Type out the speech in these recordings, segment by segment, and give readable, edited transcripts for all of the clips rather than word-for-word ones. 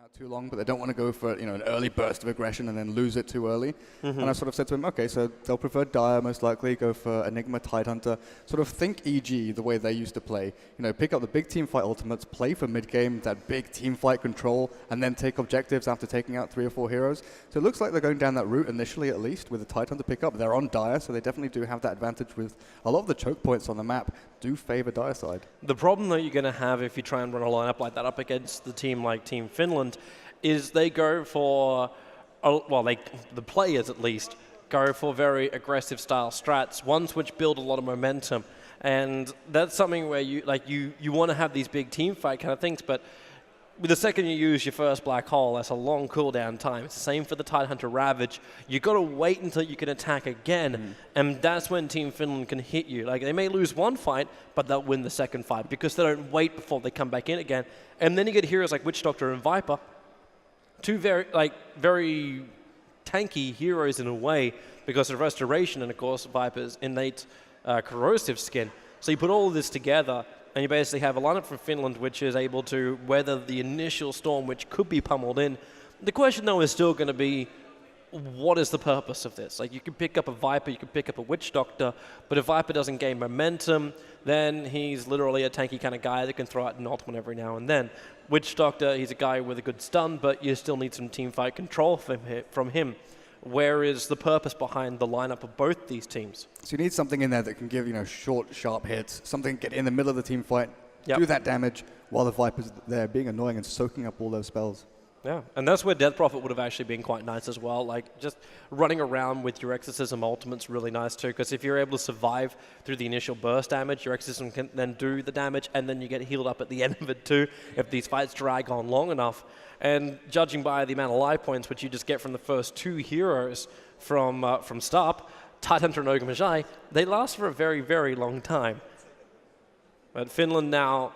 out too long, but they don't want to go for an early burst of aggression and then lose it too early. And I sort of said to him, okay, so they'll prefer Dire most likely, go for Enigma, Tidehunter, sort of think EG the way they used to play. Pick up the big team fight ultimates, play for mid game, that big team fight control, and then take objectives after taking out 3 or 4 heroes. So it looks like they're going down that route initially, at least with the Tidehunter pickup. They're on Dire, so they definitely do have that advantage with a lot of the choke points on the map do favor Dire side. The problem that you're going to have if you try and run a lineup like that up against the team like Team Finland is they go for, the players at least, go for very aggressive style strats, ones which build a lot of momentum. And that's something where you want to have these big team fight kind of things, but the second you use your first black hole, that's a long cooldown time. It's the same for the Tidehunter Ravage. You've got to wait until you can attack again, and that's when Team Finland can hit you. Like, they may lose one fight, but they'll win the second fight because they don't wait before they come back in again. And then you get heroes like Witch Doctor and Viper, two very tanky heroes in a way because of Restoration and, of course, Viper's innate corrosive skin. So you put all of this together, and you basically have a lineup from Finland which is able to weather the initial storm, which could be pummeled in. The question, though, is still going to be, what is the purpose of this? Like, you can pick up a Viper, you can pick up a Witch Doctor, but if Viper doesn't gain momentum, then he's literally a tanky kind of guy that can throw out an ultimate every now and then. Witch Doctor, he's a guy with a good stun, but you still need some team fight control from him. Where is the purpose behind the lineup of both these teams? So you need something in there that can give short, sharp hits, something get in the middle of the team fight, do that damage while the Viper's there being annoying and soaking up all those spells. Yeah, and that's where Death Prophet would have actually been quite nice as well. Like, just running around with your Exorcism ultimate's really nice too, because if you're able to survive through the initial burst damage, your Exorcism can then do the damage, and then you get healed up at the end of it too, if these fights drag on long enough. And judging by the amount of life points which you just get from the first 2 heroes from Starp, Tidehunter and Ogamajai, they last for a very, very long time. But Finland now,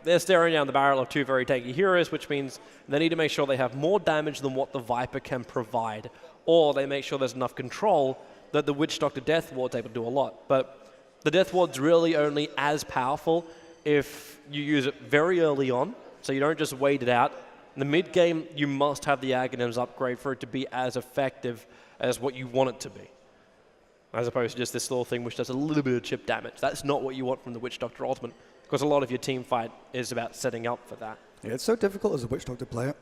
they're staring down the barrel of 2 very tanky heroes, which means they need to make sure they have more damage than what the Viper can provide, or they make sure there's enough control that the Witch Doctor Death Ward's able to do a lot. But the Death Ward's really only as powerful if you use it very early on, so you don't just wait it out. In the mid-game, you must have the Aghanims upgrade for it to be as effective as what you want it to be, as opposed to just this little thing which does a little bit of chip damage. That's not what you want from the Witch Doctor Ultimate, because a lot of your team fight is about setting up for that. Yeah, it's so difficult as a Witch Doctor player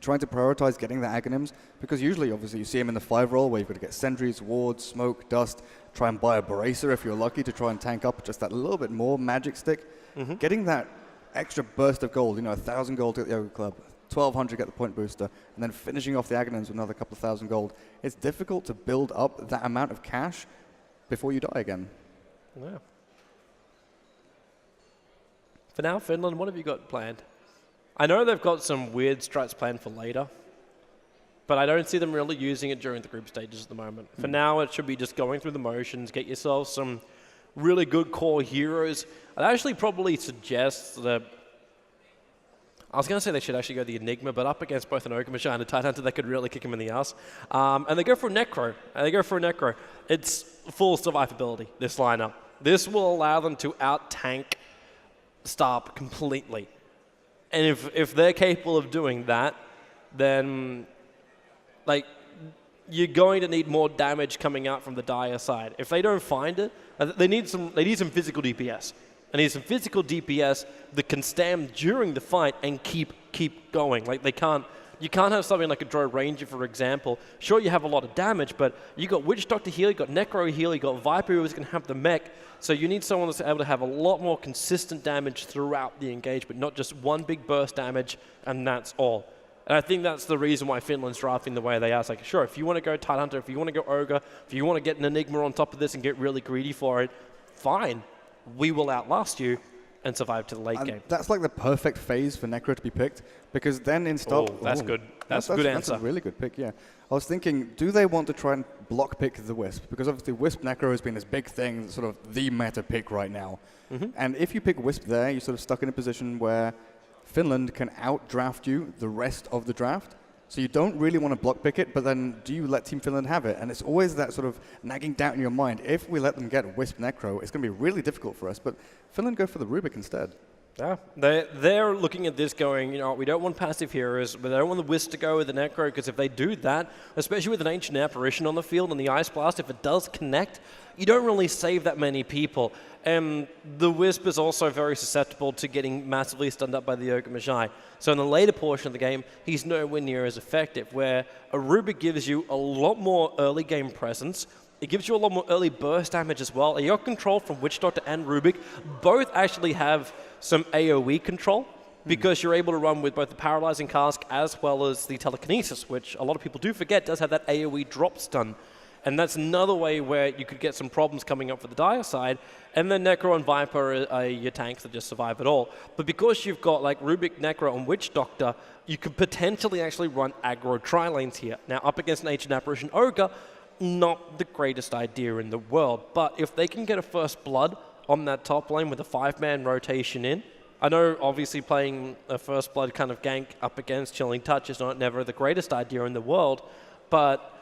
trying to prioritize getting the Aghanims, because usually, obviously, you see him in the 5 role where you've got to get sentries, wards, smoke, dust, try and buy a bracer if you're lucky to try and tank up just that little bit more magic stick. Getting that extra burst of gold, 1,000 gold to get the Yoga Club, 1,200 to get the point booster, and then finishing off the Aghanims with another couple of thousand gold. It's difficult to build up that amount of cash before you die again. Yeah. For now, Finland, what have you got planned? I know they've got some weird strats planned for later, but I don't see them really using it during the group stages at the moment. For now, it should be just going through the motions, get yourself some really good core heroes. I'd actually probably suggest that, I was going to say they should actually go the Enigma, but up against both an Ogamajai and a Tidehunter, they could really kick him in the ass. And they go for a Necro. It's full survivability, this lineup. This will allow them to out-tank Starp completely. And if they're capable of doing that, then you're going to need more damage coming out from the Dire side. If they don't find it, they need some physical DPS. They need some physical DPS that can stand during the fight and keep going. You can't have something like a Drow Ranger, for example. Sure, you have a lot of damage, but you got Witch Doctor heal, you got Necro heal, you got Viper who's going to have the mech. So you need someone that's able to have a lot more consistent damage throughout the engagement, not just one big burst damage, and that's all. And I think that's the reason why Finland's drafting the way they are. It's like, sure, if you want to go Tidehunter, if you want to go Ogre, if you want to get an Enigma on top of this and get really greedy for it, fine. We will outlast you and survive to the late game. That's like the perfect phase for Necro to be picked, because then in Starp... Oh, that's good. That's a good answer. That's a really good pick, yeah. I was thinking, do they want to try and block pick the Wisp? Because obviously Wisp Necro has been this big thing, sort of the meta pick right now. And if you pick Wisp there, you're sort of stuck in a position where Finland can outdraft you the rest of the draft. So you don't really want to block pick it, but then do you let Team Finland have it? And it's always that sort of nagging doubt in your mind. If we let them get Wisp Necro, it's going to be really difficult for us. But Finland go for the Rubik instead. Yeah, they're looking at this going, we don't want passive heroes, but they don't want the Wisp to go with the Necro, because if they do that, especially with an Ancient Apparition on the field and the Ice Blast, if it does connect, you don't really save that many people. And the Wisp is also very susceptible to getting massively stunned up by the Ogre Magi. So in the later portion of the game, he's nowhere near as effective, where a Rubik gives you a lot more early game presence. It gives you a lot more early burst damage as well. Your control from Witch Doctor and Rubik both actually have some AoE control, because you're able to run with both the Paralyzing Cask as well as the Telekinesis, which a lot of people do forget does have that AoE drop stun. And that's another way where you could get some problems coming up for the Dire side. And then Necro and Viper are your tanks that just survive it all. But because you've got like Rubik, Necro, and Witch Doctor, you could potentially actually run aggro tri-lanes here. Now, up against an Ancient Apparition Ogre, not the greatest idea in the world. But if they can get a first blood on that top lane with a 5-man rotation in, I know obviously playing a first blood kind of gank up against Chilling Touch is never the greatest idea in the world, but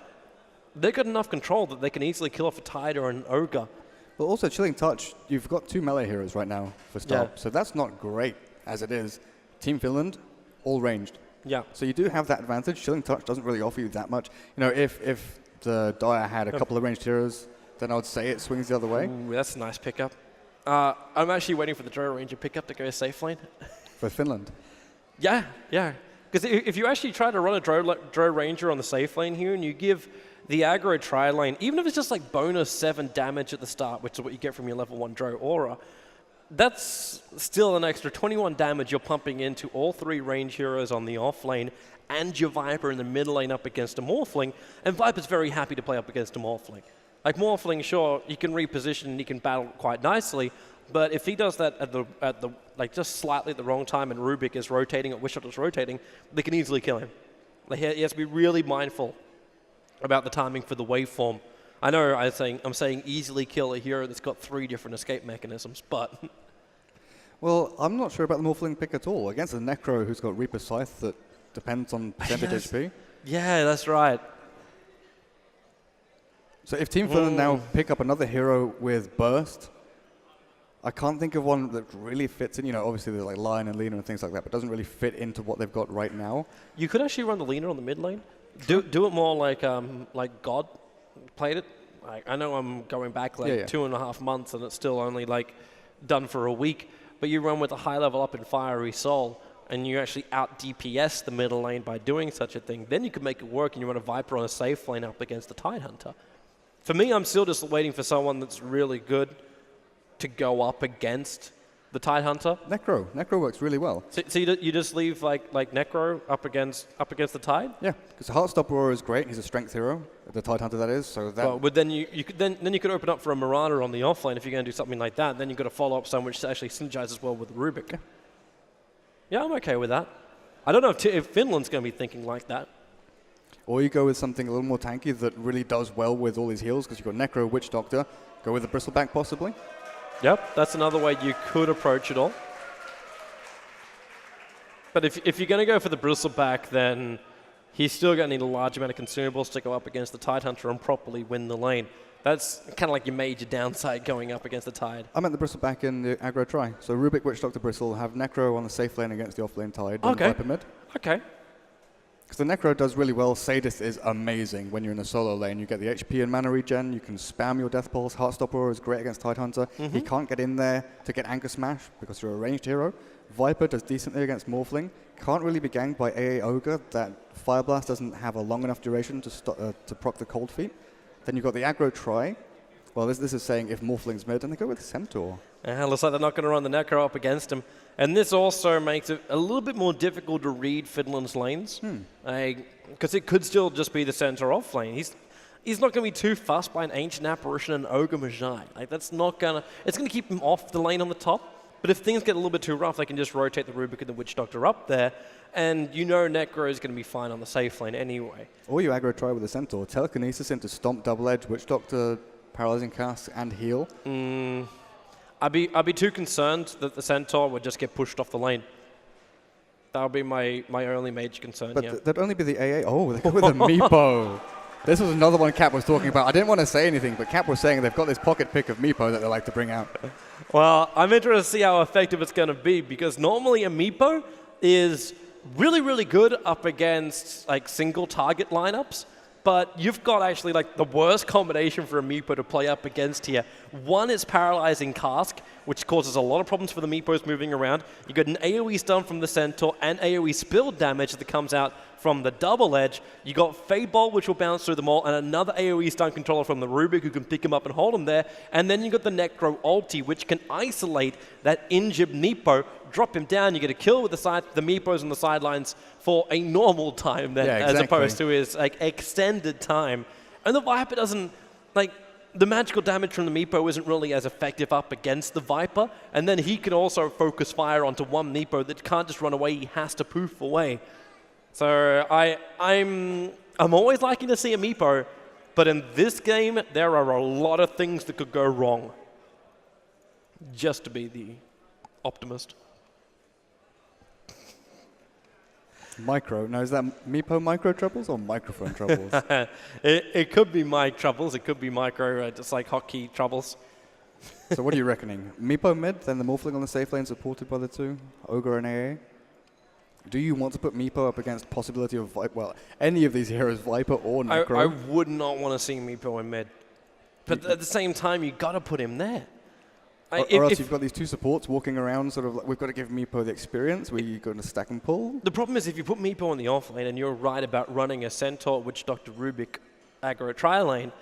they've got enough control that they can easily kill off a Tide or an Ogre. Well, also Chilling Touch, you've got 2 melee heroes right now for start, so that's not great as it is. Team Finland, all ranged. Yeah. So you do have that advantage. Chilling Touch doesn't really offer you that much. If the Dire had a couple of ranged heroes, then I would say it swings the other way. Ooh, that's a nice pickup. I'm actually waiting for the Drow Ranger pickup to go safe lane. For Finland? Yeah. Because if you actually try to run a Drow Ranger on the safe lane here and you give the aggro tri-lane, even if it's just like bonus 7 damage at the start, which is what you get from your level 1 Drow Aura, that's still an extra 21 damage you're pumping into all 3 range heroes on the off lane and your Viper in the mid lane up against a Morphling, and Viper's very happy to play up against a Morphling. Like Morphling, sure, he can reposition and he can battle quite nicely, but if he does that at the like just slightly at the wrong time and Rubik is rotating or Witch Doctor's rotating, they can easily kill him. Like, he has to be really mindful about the timing for the waveform. I know I'm saying easily kill a hero that's got 3 different escape mechanisms, but... Well, I'm not sure about the Morphling pick at all. Against a Necro who's got Reaper Scythe that depends on percentage HP. Yeah, that's right. So if Team Finland now pick up another hero with Burst, I can't think of one that really fits in. Obviously there's like Lion and Lina and things like that, but doesn't really fit into what they've got right now. You could actually run the Lina on the mid lane. Do it more like God played it. I know I'm going back 2.5 months and it's still only like done for a week, but you run with a high level up in Fiery Soul and you actually out DPS the middle lane by doing such a thing. Then you can make it work and you run a Viper on a safe lane up against the Tidehunter. For me, I'm still just waiting for someone that's really good to go up against the Tidehunter. Necro works really well. So you just leave like Necro up against the Tide? Yeah, because Heartstopper is great. He's a strength hero, the Tidehunter that is. So that. Well, but then you could open up for a Marauder on the offlane if you're going to do something like that. Then you've got to follow up someone which actually synergizes well with Rubik. Yeah, I'm okay with that. I don't know if Finland's going to be thinking like that. Or you go with something a little more tanky that really does well with all these heals, because you've got Necro, Witch Doctor. Go with the Bristleback possibly. Yep, that's another way you could approach it all. But if you're going to go for the Bristleback, then he's still going to need a large amount of consumables to go up against the Tidehunter and properly win the lane. That's kind of like your major downside going up against the Tide. I meant the Bristleback in the aggro try. So Rubik, Witch Doctor, Bristle, have Necro on the safe lane against the off lane Tide. Okay. Viper mid. Okay. Because the Necro does really well. Sadist is amazing when you're in the solo lane. You get the HP and mana regen. You can spam your Death Pulse. Heartstopper is great against Tidehunter. He can't get in there to get Anchor Smash because you're a ranged hero. Viper does decently against Morphling. Can't really be ganked by AA Ogre. That Fire Blast doesn't have a long enough duration to proc the Cold Feet. Then you've got the aggro try. Well, this is saying if Morphling's mid, and they go with Centaur. Looks like they're not going to run the Necro up against him. And this also makes it a little bit more difficult to read Finland's lanes. Because it could still just be the Centaur off lane. He's not going to be too fussed by an Ancient Apparition and Ogre Magi. Like, that's not going to... It's going to keep him off the lane on the top. But if things get a little bit too rough, they can just rotate the Rubik and the Witch Doctor up there. And Necro is going to be fine on the safe lane anyway. Or you aggro try with the Centaur. Telekinesis into Stomp, Double Edge, Witch Doctor, Paralyzing Cast, and Heal. I'd be too concerned that the Centaur would just get pushed off the lane. That would be my only major concern. But that'd only be the AA. Oh, they go with a Meepo. This was another one Cap was talking about. I didn't want to say anything, but Cap was saying they've got this pocket pick of Meepo that they like to bring out. Well, I'm interested to see how effective it's going to be, because normally a Meepo is really, really good up against like single target lineups, but you've got actually like the worst combination for a Meepo to play up against here. One is Paralyzing Cask, which causes a lot of problems for the Meepos moving around. You get an AoE stun from the Centaur and AoE spill damage that comes out from the double edge. You got Fade Bolt, which will bounce through them all, and another AoE stun controller from the Rubik who can pick him up and hold him there. And then you got the Necro ulti, which can isolate that injured Meepo, drop him down. You get a kill with the Meepos on the sidelines for a normal time then, yeah, exactly. as opposed to his like extended time. And the Viper doesn't, like, the magical damage from the Meepo isn't really as effective up against the Viper, and then he can also focus fire onto one Meepo that can't just run away, he has to poof away. So I'm always liking to see a Meepo, but in this game, there are a lot of things that could go wrong. Just to be the optimist. Micro. Now, is that Meepo micro troubles or microphone troubles? It could be mic troubles. It could be micro, just like hotkey troubles. So what are you reckoning? Meepo mid, then the Morphling on the safe lane supported by the two, Ogre and AA? Do you want to put Meepo up against possibility of, well, any of these heroes, Viper or Necro? I would not want to see Meepo in mid. But at the same time, you got to put him there. Or else you've got these two supports walking around, sort of like, we've got to give Meepo the experience where you're going to stack and pull. The problem is if you put Meepo on the offlane and you're right about running a Centaur, which Dr. Rubik aggro tri lane,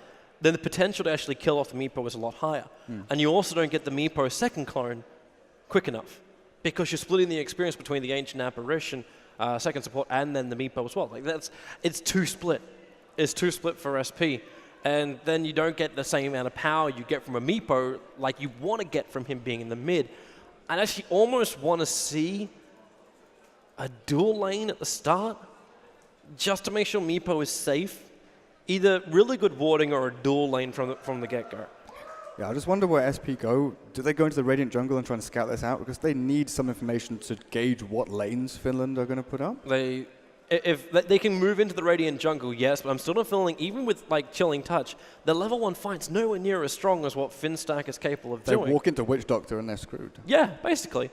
then the potential to actually kill off the Meepo is a lot higher. And you also don't get the Meepo second clone quick enough, because you're splitting the experience between the Ancient Apparition, second support, and then the Meepo as well. Like it's too split. It's too split for SP. And then you don't get the same amount of power you get from a Meepo like you want to get from him being in the mid. I actually almost want to see a dual lane at the start just to make sure Meepo is safe. Either really good warding or a dual lane from the get-go. Yeah, I just wonder where SP go. Do they go into the Radiant jungle and try and scout this out? Because they need some information to gauge what lanes Finland are going to put up. If they can move into the Radiant jungle, yes, but I'm still not feeling, even with like Chilling Touch, the level 1 fight's nowhere near as strong as what Finstack is capable of doing. They walk into Witch Doctor and they're screwed. Yeah, basically.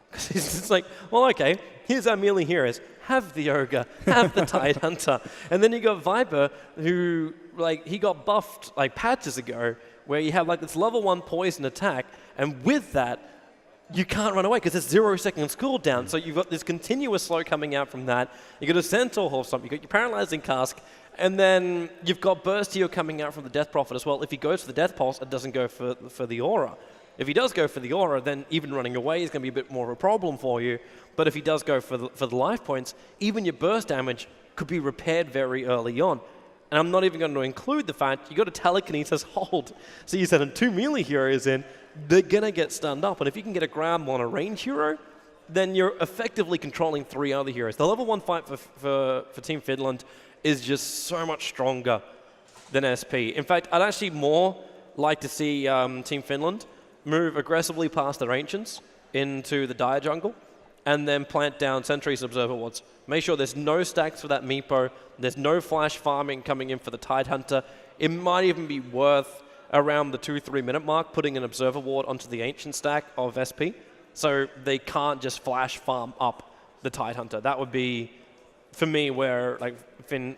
Because it's just like, well, okay, here's our melee heroes. Have the Ogre, have the Tide Hunter. And then you got Viper, who, like, he got buffed like patches ago, where you have like this level 1 poison attack, and with that, you can't run away because it's 0 seconds cooldown. So you've got this continuous slow coming out from that. You got a Centaur Horse Stomp, you got your Paralyzing Cask, and then you've got Burst Heal coming out from the Death Prophet as well. If he goes for the Death Pulse, it doesn't go for the Aura. If he does go for the Aura, then even running away is going to be a bit more of a problem for you. But if he does go for the life points, even your burst damage could be repaired very early on. And I'm not even going to include the fact you got a Telekinesis hold. So you send 2 melee heroes in, they're going to get stunned up. And if you can get a grab on a range hero, then you're effectively controlling 3 other heroes. The level 1 fight for Team Finland is just so much stronger than SP. In fact, I'd actually more like to see Team Finland move aggressively past their Ancients into the Dire jungle and then plant down Sentries Observer Wards. Make sure there's no stacks for that Meepo, there's no flash farming coming in for the Tide Hunter. It might even be worth around the 2-3 minute mark putting an Observer Ward onto the Ancient stack of SP, so they can't just flash farm up the Tide Hunter. That would be, for me, where Team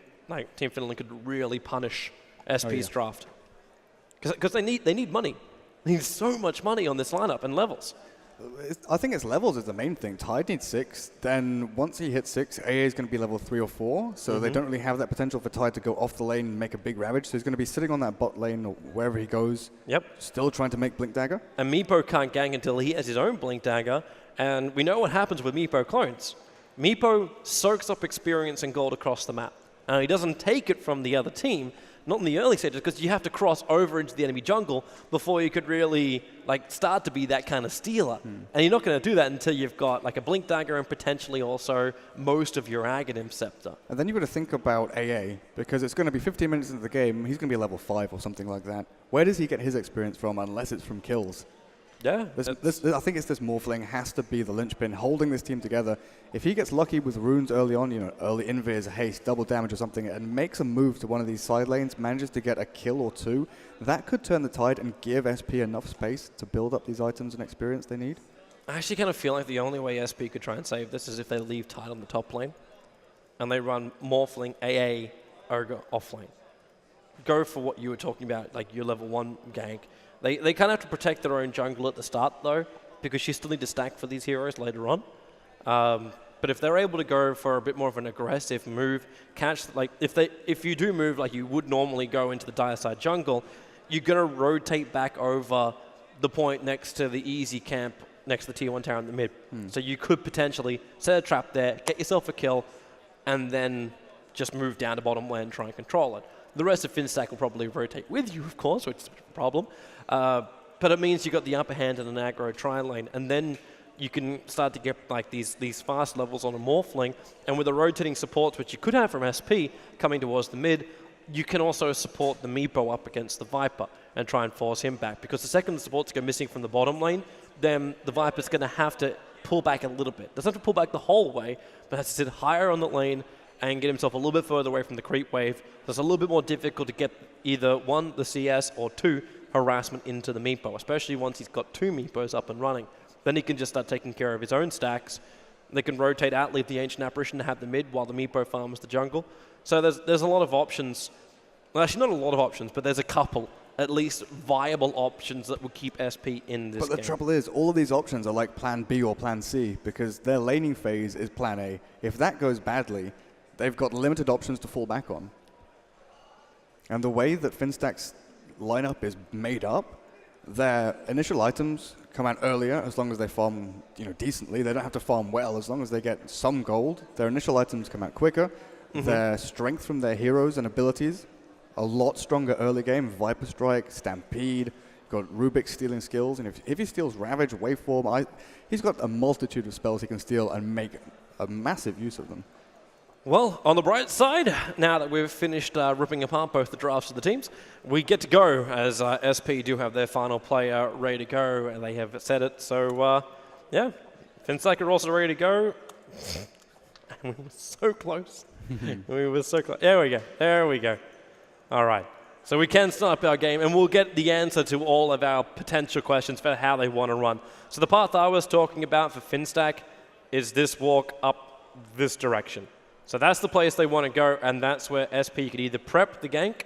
Finland could really punish SP's draft. Because they need money. They need so much money on this lineup and levels. I think it's levels is the main thing. Tide needs 6. Then once he hits 6, AA is going to be level 3 or 4. So they don't really have that potential for Tide to go off the lane and make a big ravage. So he's going to be sitting on that bot lane or wherever he goes. Yep. Still trying to make Blink Dagger. And Meepo can't gang until he has his own Blink Dagger. And we know what happens with Meepo clones. Meepo soaks up experience and gold across the map. And he doesn't take it from the other team. Not in the early stages, because you have to cross over into the enemy jungle before you could really start to be that kind of stealer. And you're not going to do that until you've got a Blink Dagger and potentially also most of your Aghanim Scepter. And then you've got to think about AA, because it's going to be 15 minutes into the game, he's going to be level 5 or something like that. Where does he get his experience from unless it's from kills? Yeah. I think it's this Morphling has to be the linchpin holding this team together. If he gets lucky with runes early on, early invis, haste, double damage or something, and makes a move to one of these side lanes, manages to get a kill or two, that could turn the tide and give SP enough space to build up these items and experience they need. I actually kind of feel like the only way SP could try and save this is if they leave Tide on the top lane and they run Morphling, AA, Ogre off lane. Go for what you were talking about, like your level 1 gank. They kind of have to protect their own jungle at the start, though, because you still need to stack for these heroes later on. But if they're able to go for a bit more of an aggressive move, if you do move like you would normally go into the dire side jungle, you're going to rotate back over the point next to the easy camp, next to the tier 1 tower in the mid. So you could potentially set a trap there, get yourself a kill, and then just move down to bottom lane and try and control it. The rest of Finstack will probably rotate with you, of course, which is a problem. But it means you got the upper hand in an aggro tri-lane, and then you can start to get like these fast levels on a Morphling, and with the rotating supports, which you could have from SP coming towards the mid, you can also support the Meepo up against the Viper and try and force him back. Because the second the supports go missing from the bottom lane, then the Viper's going to have to pull back a little bit. Doesn't have to pull back the whole way, but has to sit higher on the lane and get himself a little bit further away from the creep wave. So it's a little bit more difficult to get either, 1, the CS, or 2, harassment into the Meepo, especially once he's got 2 Meepos up and running. Then he can just start taking care of his own stacks. They can rotate out, leave the Ancient Apparition to have the mid while the Meepo farms the jungle. So there's a lot of options. Well, actually, not a lot of options, but there's a couple, at least viable options that will keep SP in this game. But the trouble is, all of these options are like plan B or plan C, because their laning phase is plan A. If that goes badly, they've got limited options to fall back on. And the way that Finstack's lineup is made up, their initial items come out earlier as long as they farm decently. They don't have to farm well as long as they get some gold. Their initial items come out quicker. Their strength from their heroes and abilities, a lot stronger early game. Viper Strike, Stampede, got Rubik stealing skills. And if he steals Ravage, Waveform, he's got a multitude of spells he can steal and make a massive use of them. Well, on the bright side, now that we've finished ripping apart both the drafts of the teams, we get to go, as SP do have their final player ready to go, and they have said it. So, yeah, Finstack are also ready to go. We were so close. We were so close. There we go. There we go. All right. So we can start up our game, and we'll get the answer to all of our potential questions for how they want to run. So the path I was talking about for Finstack is this walk up this direction. So that's the place they want to go, and that's where SP could either prep the gank,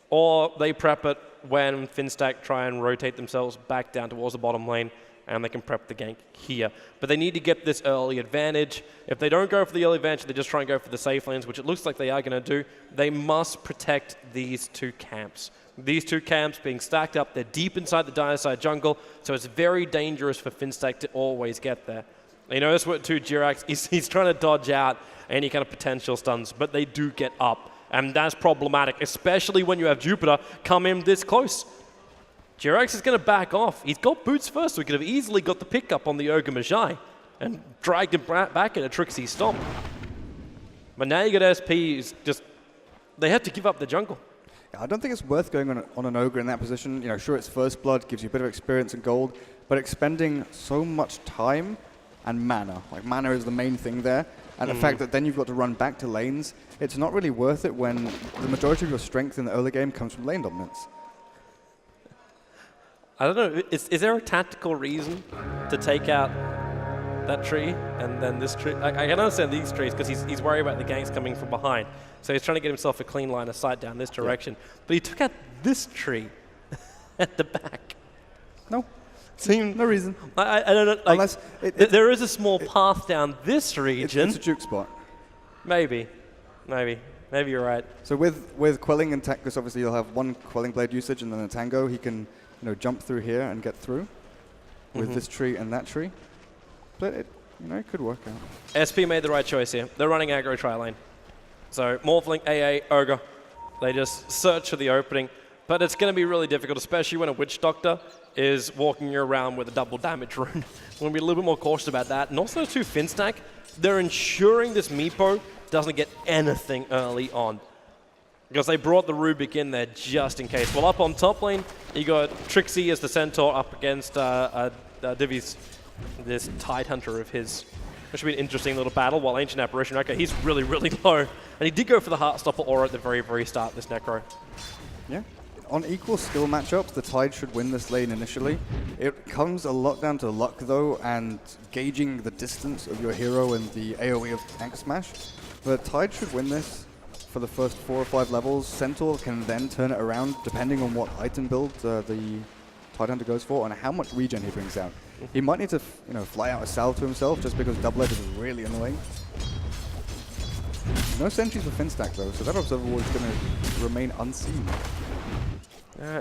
or they prep it when Finstack try and rotate themselves back down towards the bottom lane, and they can prep the gank here. But they need to get this early advantage. If they don't go for the early advantage, they just try and go for the safe lanes, which it looks like they are going to do. They must protect these 2 camps. These 2 camps being stacked up, they're deep inside the dire side jungle, so it's very dangerous for Finstack to always get there. You notice what 2 Jirax, he's trying to dodge out any kind of potential stuns, but they do get up. And that's problematic, especially when you have Jupiter come in this close. Jirax is going to back off. He's got boots first, so he could have easily got the pickup on the Ogre Magi and dragged him back in a tricksy stomp. But now you got SP, they have to give up the jungle. I don't think it's worth going on an Ogre in that position. Sure, it's first blood, gives you a bit of experience and gold, but expending so much time and mana. Like, mana is the main thing there. And the fact that then you've got to run back to lanes, it's not really worth it when the majority of your strength in the early game comes from lane dominance. I don't know, is there a tactical reason to take out that tree and then this tree? I can understand these trees because he's worried about the ganks coming from behind. So he's trying to get himself a clean line of sight down this direction. Yeah. But he took out this tree at the back. No reason. I don't know. Like, unless there is a small path down this region. It's a juke spot. Maybe you're right. So with quelling and because obviously you'll have 1 quelling blade usage and then a tango, he can jump through here and get through with this tree and that tree. But it could work out. SP made the right choice here. They're running aggro tri-lane. So Morphling, AA, Ogre, they just search for the opening. But it's going to be really difficult, especially when a Witch Doctor is walking around with a double damage rune. We're going to be a little bit more cautious about that. And also, too, Finstack, they're ensuring this Meepo doesn't get anything early on. because they brought the Rubik in there just in case. Well, up on top lane, you got Trixie as the Centaur up against Divi's, this Tidehunter of his. That should be an interesting little battle, while Ancient Apparition, okay, he's really, really low. And he did go for the Heartstopper aura at the very, very start of this Necro. Yeah. On equal skill matchups, the Tide should win this lane initially. It comes a lot down to luck, though, and gauging the distance of your hero and the AoE of Tank Smash. But Tide should win this for the first 4 or 5 levels. Centaur can then turn it around, depending on what item build the Tidehunter goes for and how much regen he brings out. He might need to fly out a salve to himself, just because double edge is really annoying. No sentries for Finstack, though, so that Observer Ward is going to remain unseen.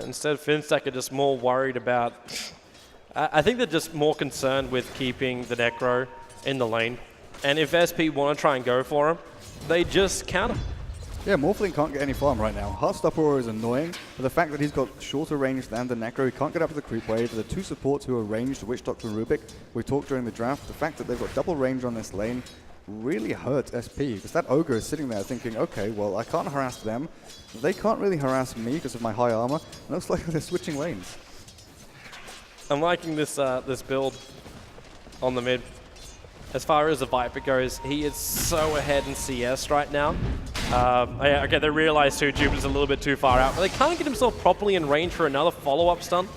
Instead, Finstack are just more worried about... I think they're just more concerned with keeping the Necro in the lane. And if SP want to try and go for him, they just counter. Yeah, Morphling can't get any farm right now. Heartstopper is annoying, but the fact that he's got shorter range than the Necro, he can't get up to the creep wave. The 2 supports who are ranged, Witch Doctor and Rubik, we talked during the draft, the fact that they've got double range on this lane really hurts SP, because that Ogre is sitting there thinking, okay, well, I can't harass them, they can't really harass me because of my high armor, and it looks like they're switching lanes. I'm liking this this build on the mid. As far as the Viper goes, he is so ahead in CS right now. Yeah, okay, they realize too, Jupiter's a little bit too far out, but they can't get himself properly in range for another follow-up stun.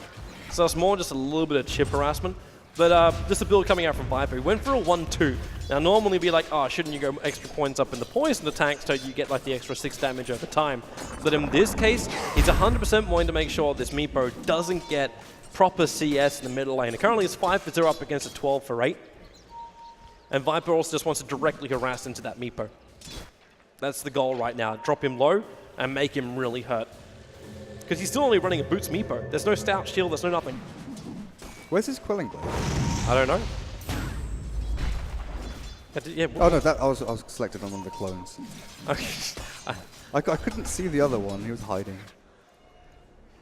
So it's more just a little bit of chip harassment. But just a build coming out from Viper. He went for a 1-2. Now normally be like, oh, shouldn't you go extra points up in the poison the tank so you get like the extra 6 damage over time. But in this case, he's 100% wanting to make sure this Meepo doesn't get proper CS in the middle lane. Currently it's 5-0 up against a 12-8. And Viper also just wants to directly harass into that Meepo. That's the goal right now. Drop him low and make him really hurt. Because he's still only running a Boots Meepo. There's no Stout Shield, there's no nothing. Where's his Quelling Blade? I don't know. Yeah, oh no, I was selected on one of the clones. Okay. I couldn't see the other one, he was hiding.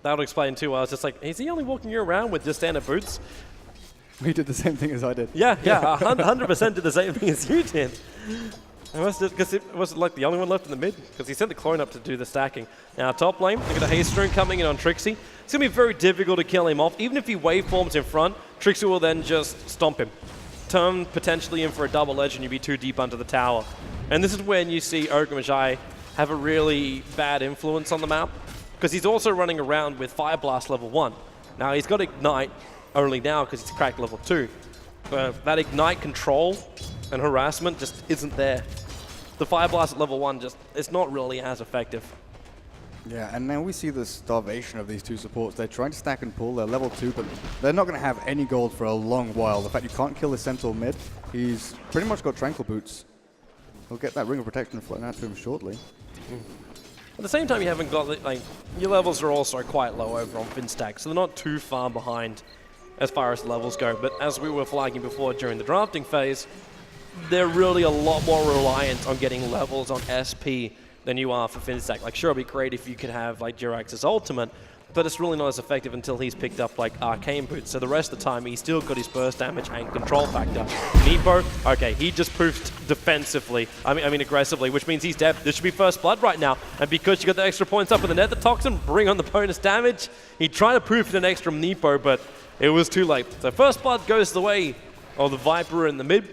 That would explain too. I was just like, is he only walking around with just standard boots? He did the same thing as I did. Yeah, 100% did the same thing as you did. Because it was like the only one left in the mid, because he sent the clone up to do the stacking. Now top lane, look at the haste rune coming in on Trixie. It's going to be very difficult to kill him off. Even if he waveforms in front, Trixie will then just stomp him. Turn potentially in for a double edge and you'll be too deep under the tower. And this is when you see Ogre Magi have a really bad influence on the map, because he's also running around with Fire Blast level 1. Now he's got Ignite only now because he's cracked level 2. But that Ignite control and harassment just isn't there. The Fire Blast at level 1 just, it's not really as effective. Yeah, and now we see the starvation of these 2 supports. They're trying to stack and pull, they're level 2, but they're not going to have any gold for a long while. The fact you can't kill the Centaur mid, he's pretty much got Tranquil Boots. He'll get that Ring of Protection floating out to him shortly. At the same time, you haven't got, like, your levels are also quite low over on Finstack, so they're not too far behind as far as levels go. But as we were flagging before during the drafting phase, they're really a lot more reliant on getting levels on SP than you are for Finstack. Like, sure, it'd be great if you could have, like, Jirax's ultimate, but it's really not as effective until he's picked up, like, Arcane Boots. So the rest of the time, he's still got his burst damage and control factor. Meepo, okay, he just proofed defensively, I mean aggressively, which means he's dead. This should be first blood right now. And because you got the extra points up in the Nether Toxin, bring on the bonus damage. He tried to proof it an extra Meepo, but it was too late. So first blood goes the way of the Viper in the mid.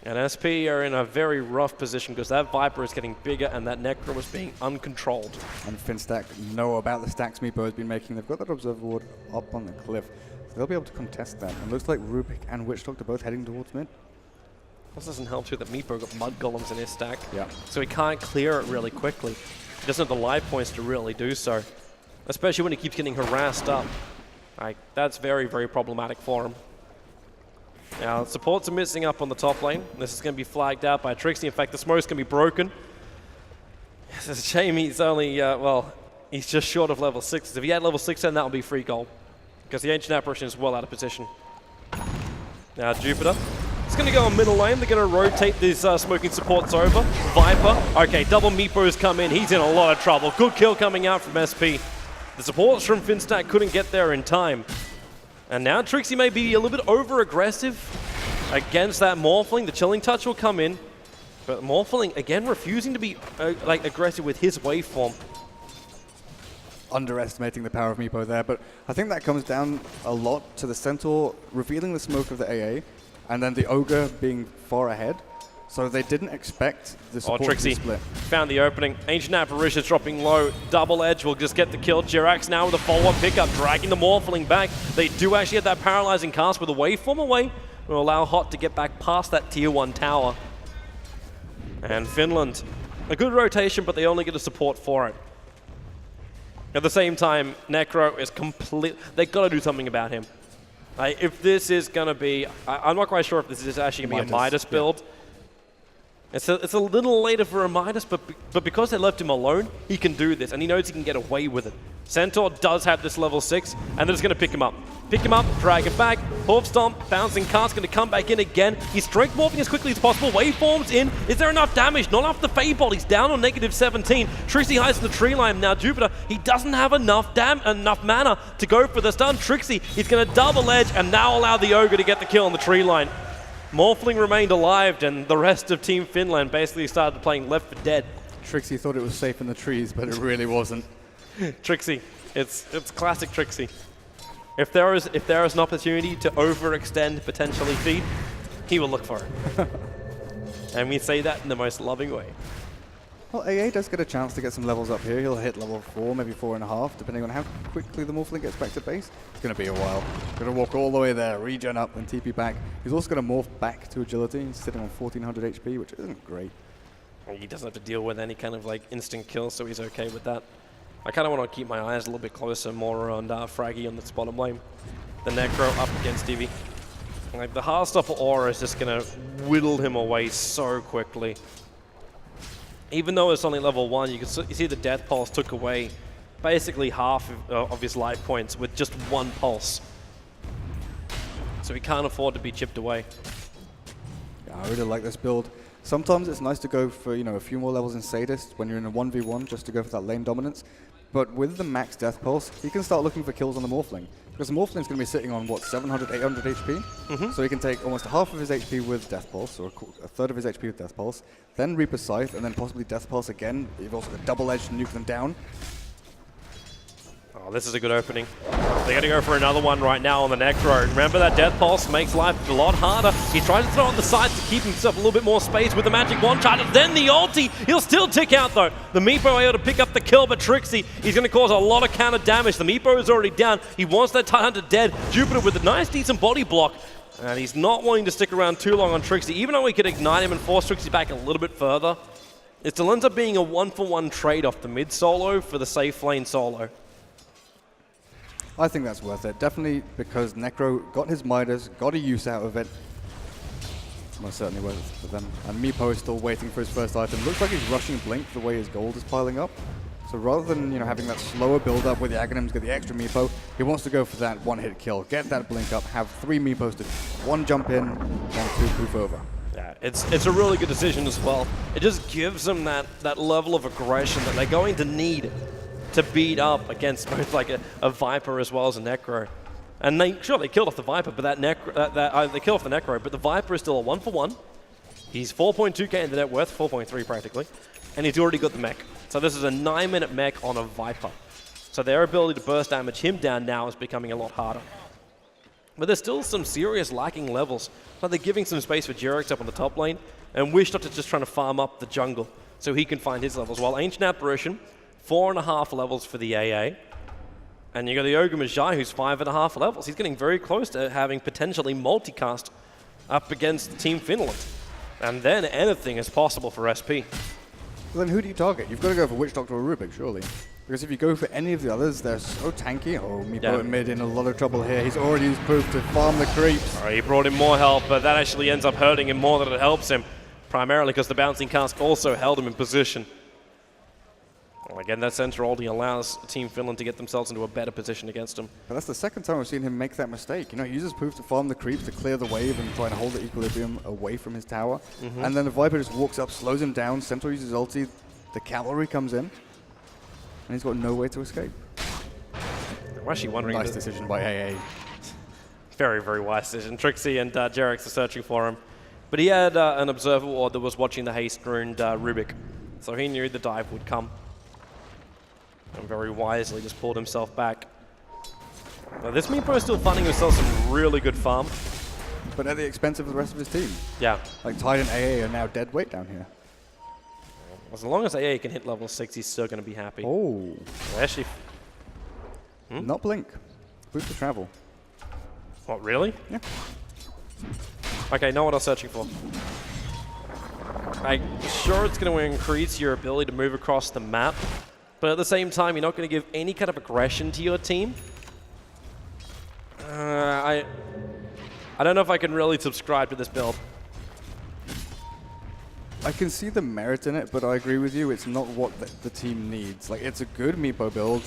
And SP are in a very rough position because that Viper is getting bigger and that Necro is being uncontrolled. And Finstack know about the stacks Meepo has been making. They've got that Observer Ward up on the cliff. So they'll be able to contest that. And it looks like Rubik and Witch Doctor both heading towards mid. This doesn't help too that Meepo got Mud Golems in his stack. Yeah. So he can't clear it really quickly. He doesn't have the life points to really do so. Especially when he keeps getting harassed up. Like, that's very, very problematic for him. Now, supports are missing up on the top lane. This is going to be flagged out by Trixie. In fact, the smoke's going to be broken. It's a shame he's only, well, he's just short of level 6. If he had level 6, then that would be free gold. Because the Ancient Apparition is well out of position. Now, Jupiter. It's going to go on middle lane. They're going to rotate these smoking supports over. Viper. Okay, double Meepo's come in. He's in a lot of trouble. Good kill coming out from SP. The supports from Finstack couldn't get there in time. And now Trixie may be a little bit over-aggressive against that Morphling. The Chilling Touch will come in. But Morphling, again, refusing to be like aggressive with his waveform. underestimating the power of Meepo there, but I think that comes down a lot to the Centaur revealing the smoke of the AA, and then the Ogre being far ahead. So they didn't expect the support to Trixie split. found the opening. Ancient Apparition's dropping low. Double Edge will just get the kill. Jirax now with a follow-up pickup, dragging the Morphling back. They do actually have that paralyzing cast with a waveform away. Will allow Hot to get back past that tier 1 tower. And Finland, a good rotation, but they only get a support for it. At the same time, Necro is complete. They got to do something about him. If this is going to be, I'm not quite sure if this is actually going to be a Midas build. Yeah. It's a little later for a Midas, but because they left him alone, he can do this, and he knows he can get away with it. Centaur does have this level 6, and they're just going to pick him up. Pick him up, drag him back, Hoof Stomp, bouncing cast, going to come back in again. He's strength morphing as quickly as possible. Waveforms in. Is there enough damage? Not enough the Fable. He's down on -17. Trixie hides in the tree line. Now Jupiter, he doesn't have enough mana to go for the stun. Trixie, he's going to double edge and now allow the Ogre to get the kill on the tree line. Morphling remained alive, and the rest of Team Finland basically started playing Left 4 Dead. Trixie thought it was safe in the trees, but it really wasn't. Trixie, it's classic Trixie. If there is an opportunity to overextend, potentially feed, he will look for it. And we say that in the most loving way. Well, AA does get a chance to get some levels up here. He'll hit level 4, maybe 4.5, depending on how quickly the Morphling gets back to base. It's going to be a while. Going to walk all the way there, regen up, and TP back. He's also going to morph back to agility. He's sitting on 1400 HP, which isn't great. He doesn't have to deal with any kind of instant kill, so he's okay with that. I kind of want to keep my eyes a little bit closer, more on Fraggy on this bottom lane. The Necro up against Divi. The Heartstopper aura is just going to whittle him away so quickly. Even though it's only level 1, you can see the Death Pulse took away basically half of his life points with just 1 pulse. So he can't afford to be chipped away. Yeah, I really like this build. Sometimes it's nice to go for a few more levels in Sadist when you're in a 1v1 just to go for that lane dominance. But with the max Death Pulse, he can start looking for kills on the Morphling. Because the Morphling's going to be sitting on, what, 700, 800 HP? So he can take almost half of his HP with Death Pulse, or a third of his HP with Death Pulse, then Reaper Scythe, and then possibly Death Pulse again. You've also got Double Edge to nuke them down. Oh, this is a good opening. They're going to go for another one right now on the Necro. Remember that Death Pulse makes life a lot harder. He's trying to throw on the side to keep himself a little bit more space with the Magic Wand charge. Then the ulti. He'll still tick out though. The Meepo able to pick up the kill, but Trixie, he's going to cause a lot of counter damage. The Meepo is already down. He wants that Tidehunter dead. Jupiter with a nice decent body block. And he's not wanting to stick around too long on Trixie, even though he could ignite him and force Trixie back a little bit further. It still ends up being a 1-for-1 trade off the mid solo for the safe lane solo. I think that's worth it. Definitely because Necro got his Midas, got a use out of it. Most certainly worth it for them. And Meepo is still waiting for his first item. Looks like he's rushing Blink the way his gold is piling up. So rather than having that slower build up with the Aghanims get the extra Meepo, he wants to go for that one-hit kill. Get that Blink up, have 3 Meepos to 1 jump in, 1 2 poof over. Yeah, it's a really good decision as well. It just gives them that level of aggression that they're going to need to beat up against both a Viper as well as a Necro. And they killed off the Viper, but they killed off the Necro, but the Viper is still a 1-for-1. He's 4.2k in the net worth, 4.3 practically, and he's already got the mech. So this is a 9-minute mech on a Viper. So their ability to burst damage him down now is becoming a lot harder. But there's still some serious lacking levels. So they're giving some space for Jirax up on the top lane, and Wishdot is just trying to farm up the jungle so he can find his levels. While Ancient Apparition, 4.5 levels for the AA. And you got the Ogre Magi, who's 5.5 levels. He's getting very close to having potentially multicast up against Team Finland. And then anything is possible for SP. Well, then who do you target? You've got to go for Witch Doctor or Rubik, surely. Because if you go for any of the others, they're so tanky. Oh, Meepo in mid in a lot of trouble here. He's already used proof to farm the creeps. He brought in more help, but that actually ends up hurting him more than it helps him. Primarily because the bouncing cask also held him in position. Well, again, that center ulti allows Team Finland to get themselves into a better position against him. But that's the second time I've seen him make that mistake. He uses proof to farm the creeps to clear the wave and try and hold the equilibrium away from his tower. And then the Viper just walks up, slows him down, Centaur uses ulti, the cavalry comes in, and he's got no way to escape. I'm actually wondering... Nice decision by AA. Very, very wise decision. Trixie and Jirax are searching for him. But he had an observer ward that was watching the haste-ruined Rubik, so he knew the dive would come. And very wisely just pulled himself back. Now, this Meepo is still finding himself some really good farm. But at the expense of the rest of his team. Yeah. Like Tide and AA are now dead weight down here. As long as AA can hit level 6, he's still going to be happy. Oh. Actually. Not blink. Boost to travel. What, really? Yeah. Okay, know what I'm searching for. I'm sure it's going to increase your ability to move across the map, but at the same time, you're not going to give any kind of aggression to your team. I don't know if I can really subscribe to this build. I can see the merit in it, but I agree with you. It's not what the team needs. Like, it's a good Meepo build.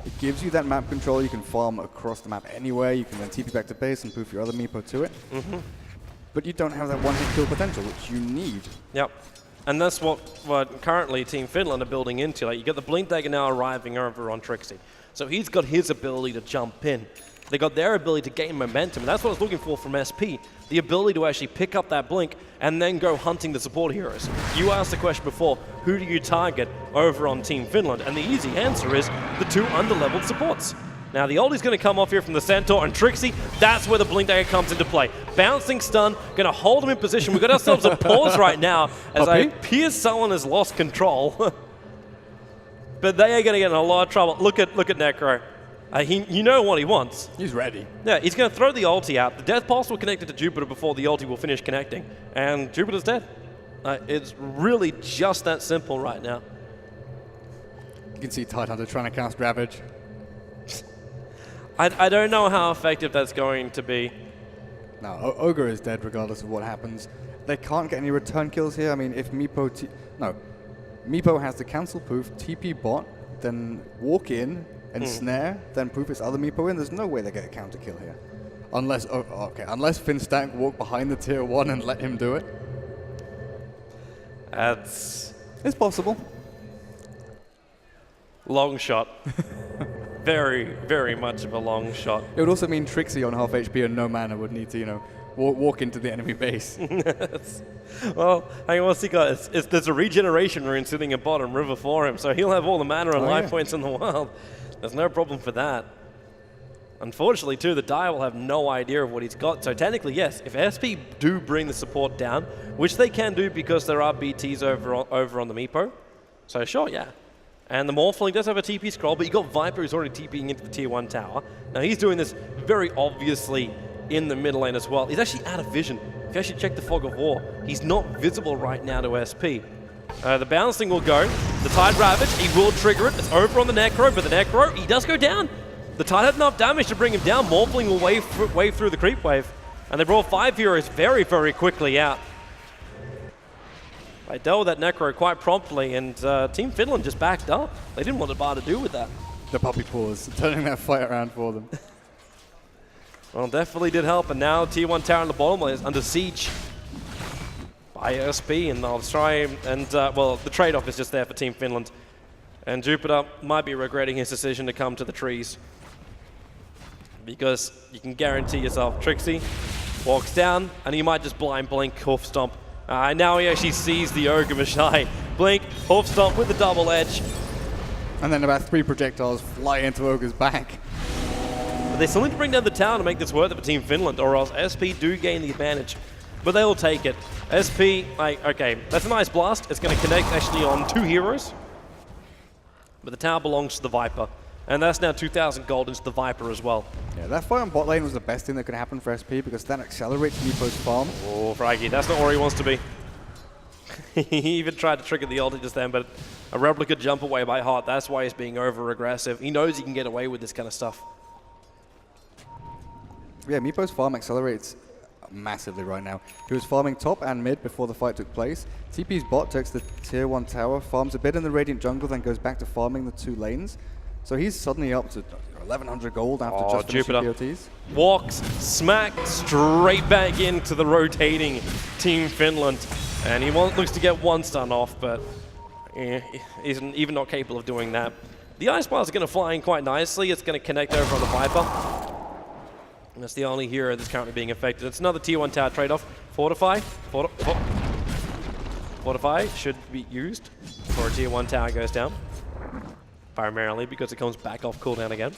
It gives you that map control. You can farm across the map anywhere. You can then TP back to base and poof your other Meepo to it. But you don't have that one-hit kill potential, which you need. Yep. And that's what currently Team Finland are building into. Like, you get the Blink Dagger now arriving over on Trixie. So he's got his ability to jump in. They got their ability to gain momentum, and that's what I was looking for from SP. The ability to actually pick up that Blink and then go hunting the support heroes. You asked the question before, who do you target over on Team Finland? And the easy answer is the 2 underleveled supports. Now the ulti's going to come off here from the Centaur and Trixie. That's where the Blink Dagger comes into play. Bouncing stun, going to hold him in position. We've got ourselves a pause right now as I appear someone has lost control. But they are going to get in a lot of trouble. Look at Necro. You know what he wants. He's ready. Yeah, he's going to throw the ulti out. The Death Pulse will connect it to Jupiter before the ulti will finish connecting. And Jupiter's dead. It's really just that simple right now. You can see Tidehunter trying to cast Ravage. I don't know how effective that's going to be. No, Ogre is dead regardless of what happens. They can't get any return kills here. I mean, if Meepo has to cancel poof, TP bot, then walk in, and snare, then poof its other Meepo in. There's no way they get a counter kill here. Unless, unless Finstack walk behind the tier 1 and let him do it. It's possible. Long shot. Very, very much of a long shot. It would also mean Trixie on half HP and no mana would need to, walk into the enemy base. Well, hang on, what's he got? There's a regeneration rune sitting at bottom river for him, so he'll have all the mana and life points in the world. There's no problem for that. Unfortunately, too, the Dire will have no idea of what he's got. So technically, yes, if SP do bring the support down, which they can do because there are BTs over on the Meepo, so sure, yeah. And the Morphling does have a TP scroll, but you got Viper who's already TPing into the tier 1 tower. Now he's doing this very obviously in the mid lane as well. He's actually out of vision. If you actually check the Fog of War, he's not visible right now to SP. The bouncing will go. The Tide Ravage, he will trigger it. It's over on the Necro, but the Necro, he does go down. The Tide had enough damage to bring him down. Morphling will wave through the creep wave. And they brought 5 heroes very, very quickly out. They dealt with that Necro quite promptly, and Team Finland just backed up. They didn't want the bar to do with that. The puppy paws, turning that fight around for them. Well, definitely did help, and now tier 1 tower in the bottom lane is under siege by SP, and they'll try and, well, the trade-off is just there for Team Finland. And Jupiter might be regretting his decision to come to the trees, because you can guarantee yourself Trixie walks down, and he might just blind blink, hoof stomp. Now he actually sees the Ogre Mashai. Blink, hoof stomp with the double edge. And then about 3 projectiles fly into Ogre's back. But they still need to bring down the tower to make this worth it for Team Finland, or else SP do gain the advantage. But they will take it. SP, okay, that's a nice blast. It's going to connect actually on 2 heroes. But the tower belongs to the Viper. And that's now 2,000 gold into the Viper as well. Yeah, that fight on bot lane was the best thing that could happen for SP because that accelerates Meepo's farm. Oh, Fraggy, that's not where he wants to be. He even tried to trigger the ulti just then, but a Rebel could jump away by heart. That's why he's being over-aggressive. He knows he can get away with this kind of stuff. Yeah, Meepo's farm accelerates massively right now. He was farming top and mid before the fight took place. TP's bot takes the tier 1 tower, farms a bit in the Radiant jungle, then goes back to farming the 2 lanes. So he's suddenly up to 1,100 gold after just finishing POTs. Walks, smack, straight back into the rotating Team Finland. And he looks to get 1 stun off, but he's even not capable of doing that. The Ice Blast is going to fly in quite nicely. It's going to connect over on the Viper. And that's the only hero that's currently being affected. It's another tier 1 tower trade-off. Fortify. Fortify should be used before a tier 1 tower goes down. primarily because it comes back off cooldown again.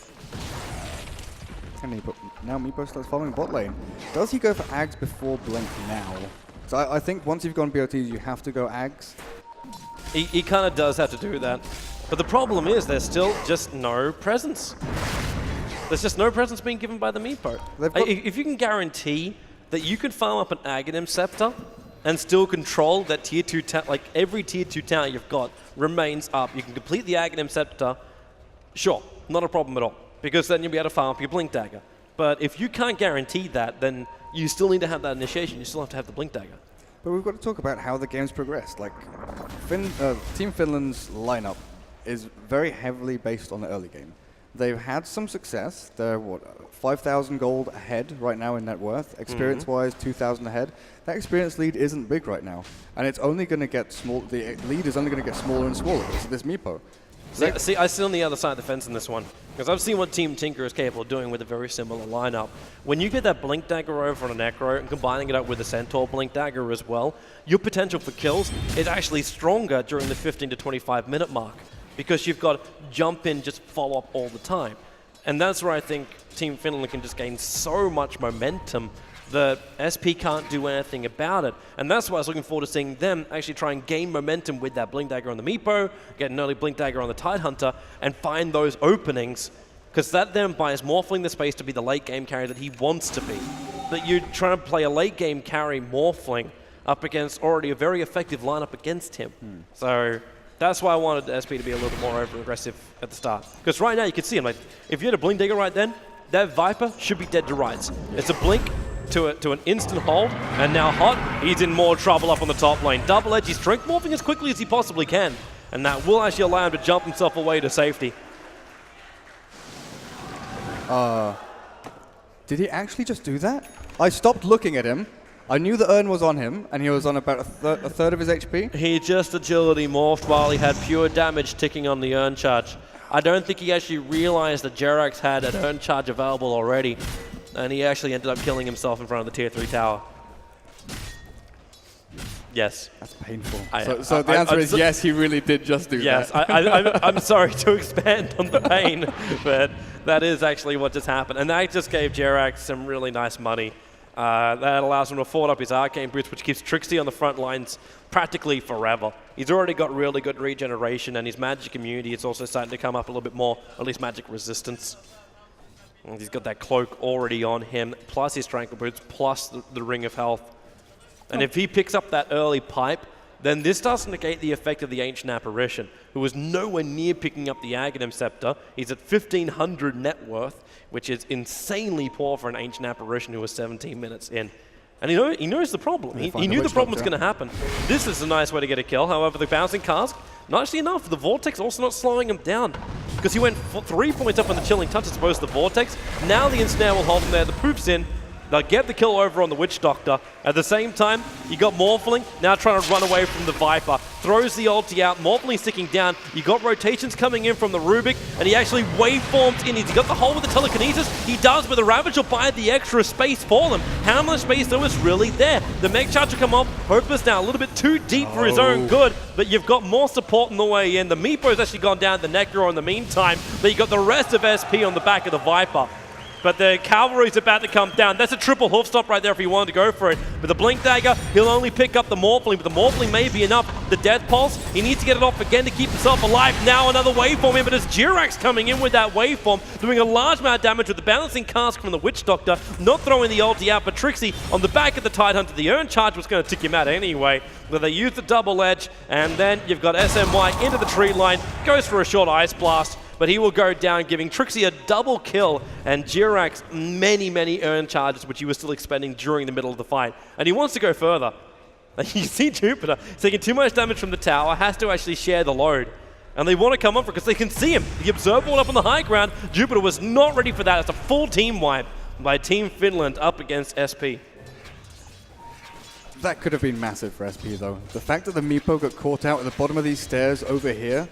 And now Meepo starts following bot lane. Does he go for Ags before Blink now? So I think once you've gone BOT, you have to go Ags. He kind of does have to do that. But the problem is there's still just no presence. There's just no presence being given by the Meepo. If you can guarantee that you can farm up an Aghanim Scepter and still control that tier 2 like every tier 2 tower you've got remains up. You can complete the Aghanim Scepter, sure, not a problem at all, because then you'll be able to farm up your Blink Dagger. But if you can't guarantee that, then you still need to have that initiation. You still have to have the Blink Dagger. But we've got to talk about how the game's progressed. Like, Team Finland's lineup is very heavily based on the early game. They've had some success. They're, 5,000 gold ahead right now in net worth. Experience-wise, 2,000 ahead. That experience lead isn't big right now. And it's only going to get small. The lead is only going to get smaller and smaller. It's this Meepo. See, I sit on the other side of the fence in this one, because I've seen what Team Tinker is capable of doing with a very similar lineup. When you get that Blink Dagger over on a Necro and combining it up with a Centaur Blink Dagger as well, your potential for kills is actually stronger during the 15 to 25 minute mark, because you've got jump in, just follow up all the time. And that's where I think Team Finland can just gain so much momentum that SP can't do anything about it. And that's why I was looking forward to seeing them actually try and gain momentum with that Blink Dagger on the Meepo, get an early Blink Dagger on the Tidehunter, and find those openings, because that then buys Morphling the space to be the late game carry that he wants to be. But you're trying to play a late game carry Morphling up against already a very effective lineup against him. So that's why I wanted SP to be a little bit more over-aggressive at the start. Because right now you can see him, like, if you had a Blink Dagger right then, that Viper should be dead to rights. It's a blink to an instant hold, and now Hot, he's in more trouble up on the top lane. Double Edge, he's strength morphing as quickly as he possibly can, and that will actually allow him to jump himself away to safety. Did he actually just do that? I stopped looking at him. I knew the urn was on him, and he was on about a third of his HP. He just agility morphed while he had pure damage ticking on the urn charge. I don't think he actually realized that Jerax had an urn charge available already, and he actually ended up killing himself in front of the tier 3 tower. Yes. That's painful. So the answer is yes, he really did just do that. Yes, I'm sorry to expand on the pain, but that is actually what just happened. And that just gave Jerax some really nice money. That allows him to afford up his Arcane Boots, which keeps Trixie on the front lines practically forever. He's already got really good regeneration, and his magic immunity is also starting to come up a little bit more, or at least magic resistance. And he's got that cloak already on him, plus his Tranquil Boots, plus the Ring of Health. And if he picks up that early pipe, then this does negate the effect of the Ancient Apparition, who was nowhere near picking up the Aghanim Scepter. He's at 1,500 net worth, which is insanely poor for an Ancient Apparition who was 17 minutes in. And he knows the problem. He knew the problem was going to happen. This is a nice way to get a kill. However, the Bouncing Cask, nicely enough, the Vortex also not slowing him down, because he went 3 points up on the Chilling Touch as opposed to the Vortex. Now the Ensnare will hold him there. The Poof's in. They'll get the kill over on the Witch Doctor. At the same time, you got Morphling now trying to run away from the Viper. Throws the ulti out, Morphling sticking down. You got rotations coming in from the Rubik, and he actually waveforms in. He's got the hole with the telekinesis. He does, but the Ravage will buy the extra space for them. How much space, though, is really there? The Mech Charge will come off. Hopeless now a little bit too deep for his own good, but you've got more support on the way in. The Meepo's actually gone down the Necro in the meantime, but you got the rest of SP on the back of the Viper. But the Cavalry's about to come down. That's a triple hoof stop right there if he wanted to go for it. With the Blink Dagger, he'll only pick up the Morphling, but the Morphling may be enough. The Death Pulse, he needs to get it off again to keep himself alive. Now another waveform in, but it's Jirax coming in with that waveform, doing a large amount of damage with the Balancing Cask from the Witch Doctor, not throwing the ulti out, but Trixie on the back of the Tidehunter. The Urn Charge was going to tick him out anyway, but they use the Double Edge, and then you've got SMY into the tree line, goes for a short Ice Blast, but he will go down, giving Trixie a double kill, and Jirax many, many Urn Charges, which he was still expending during the middle of the fight. And he wants to go further. You see Jupiter taking too much damage from the tower, has to actually share the load. And they want to come up for it because they can see him. The Observer wall up on the high ground. Jupiter was not ready for that. It's a full team wipe by Team Finland up against SP. That could have been massive for SP, though. The fact that the Meepo got caught out at the bottom of these stairs over here,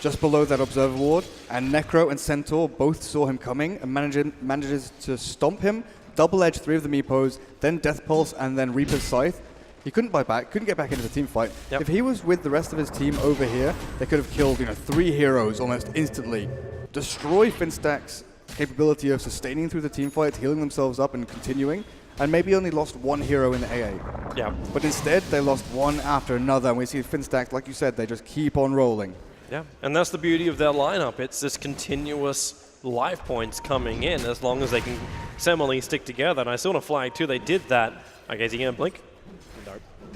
just below that Observer Ward, and Necro and Centaur both saw him coming and manages to stomp him, double edge 3 of the Meepos, then Death Pulse, and then Reaper's Scythe. He couldn't buy back, couldn't get back into the team fight. Yep. If he was with the rest of his team over here, they could have killed 3 heroes almost instantly. Destroy Finstack's capability of sustaining through the team fight, healing themselves up and continuing, and maybe only lost 1 hero in the AA. Yeah. But instead, they lost one after another, and we see Finstack, like you said, they just keep on rolling. Yeah, and that's the beauty of their lineup. It's this continuous life points coming in as long as they can similarly stick together. And I saw on a flag too, they did that. Okay, is he going to blink?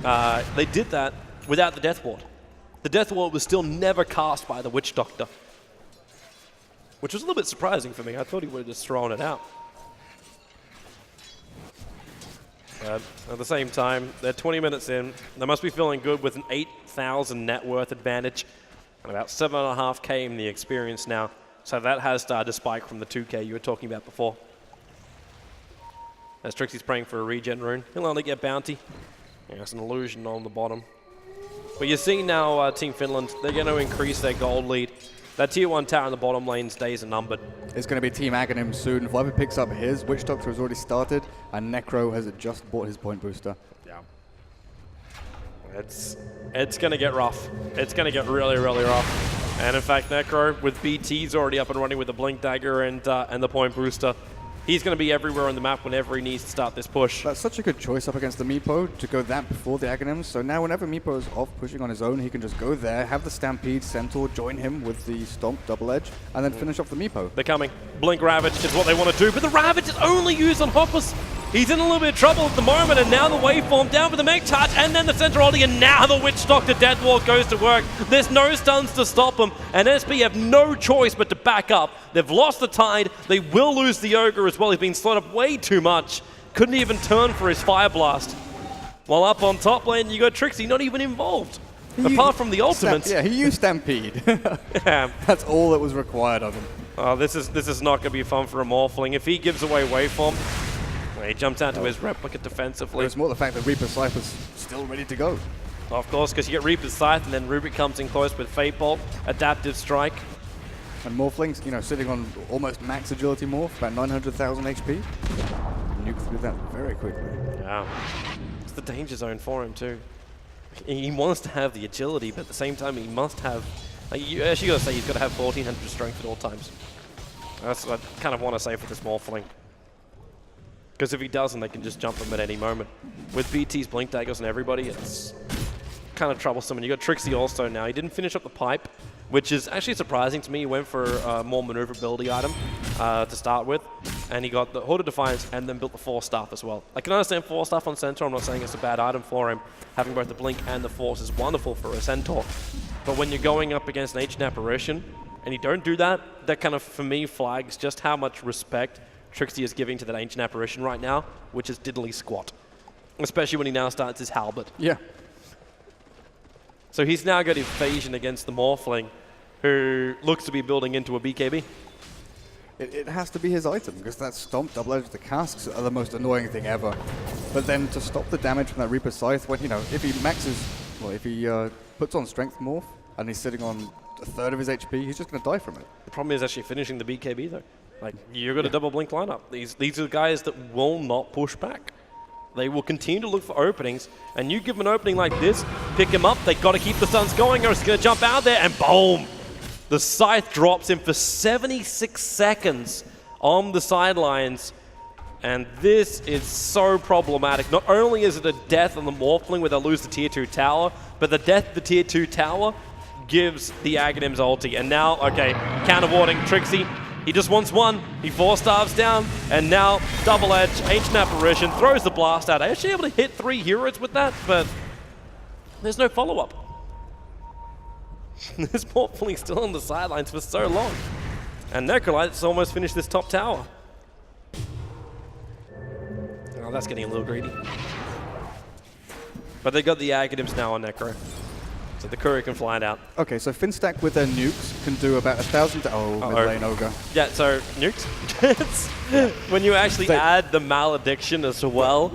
No. They did that without the Death Ward. The Death Ward was still never cast by the Witch Doctor, which was a little bit surprising for me. I thought he would have just thrown it out. But at the same time, they're 20 minutes in. They must be feeling good with an 8,000 net worth advantage and about 7.5k in the experience now. So that has started to spike from the 2k you were talking about before. As Trixie's praying for a regen rune, he'll only get bounty. Yeah, it's an illusion on the bottom. But you're seeing now Team Finland, they're going to increase their gold lead. That tier 1 tower in the bottom lane's days are numbered. It's going to be Team Aghanim soon. Viper picks up his, Witch Doctor has already started, and Necro has just bought his point booster. Yeah. It's going to get rough. It's going to get really, really rough. And in fact, Necro with BT's already up and running with the Blink Dagger and the point booster. He's going to be everywhere on the map whenever he needs to start this push. That's such a good choice up against the Meepo to go that before the Aghanims. So now whenever Meepo is off pushing on his own, he can just go there, have the Stampede Centaur join him with the Stomp Double Edge, and then finish off the Meepo. They're coming. Blink Ravage is what they want to do, but the Ravage is only used on Hoppus. He's in a little bit of trouble at the moment, and now the waveform down for the mech charge, and then the center ulti, and now the Witch Doctor Death Ward goes to work. There's no stuns to stop him, and SB have no choice but to back up. They've lost the Tide. They will lose the Ogre as well. He's been slowed up way too much. Couldn't even turn for his Fire Blast. While up on top lane, you got Trixie not even involved. Apart from the ultimate. Yeah, he used Stampede. Yeah. That's all that was required of him. This is not going to be fun for a Morphling. If he gives away waveform, he jumps out to his replica defensively. It's more the fact that Reaper's Scythe is still ready to go. Of course, because you get Reaper's Scythe, and then Rubik comes in close with Fate Bolt, Adaptive Strike. And Morphlings, sitting on almost max agility morph, about 900,000 HP. Nuke through that very quickly. Yeah. It's the danger zone for him, too. He wants to have the agility, but at the same time, he must have... you actually got to say he's got to have 1,400 strength at all times. That's what I kind of want to say for this Morphling. Because if he doesn't, they can just jump him at any moment. With BT's Blink Daggers and everybody, it's kind of troublesome. And you got Trixie also now. He didn't finish up the pipe, which is actually surprising to me. He went for a more maneuverability item to start with. And he got the Horde of Defiance and then built the Force Staff as well. I can understand Force Staff on Centaur. I'm not saying it's a bad item for him. Having both the Blink and the Force is wonderful for a Centaur. But when you're going up against an Ancient Apparition, and you don't do that, that kind of, for me, flags just how much respect Trixie is giving to that Ancient Apparition right now, which is diddly squat. Especially when he now starts his Halberd. Yeah. So he's now got evasion against the Morphling, who looks to be building into a BKB. It has to be his item, because that Stomp, Double Edge, the casks are the most annoying thing ever. But then to stop the damage from that Reaper Scythe, when, if he maxes, well, if he puts on Strength Morph, and he's sitting on a third of his HP, he's just going to die from it. The problem is actually finishing the BKB, though. Like, you've got a double Blink lineup. These are guys that will not push back. They will continue to look for openings, and you give them an opening like this, pick him up, they've got to keep the stuns going, or it's going to jump out there, and boom! The Scythe drops him for 76 seconds on the sidelines, and this is so problematic. Not only is it a death on the Morphling where they'll lose the tier 2 tower, but the death of the tier 2 tower gives the Aghanim's ulti. And now, okay, counter-warding Trixie. He just wants one. He 4-stars down, and now Double Edge, Ancient Apparition, throws the blast out. Actually able to hit 3 heroes with that, but there's no follow-up. This Morphling still on the sidelines for so long. And Necrolite's almost finished this top tower. Oh, that's getting a little greedy. But they got the Aghanims now on Necro. So the courier can fly it out. Okay, so Finstack with their nukes can do about 1,000... Oh, mid lane Ogre. Yeah, so nukes. When you actually add the malediction as well.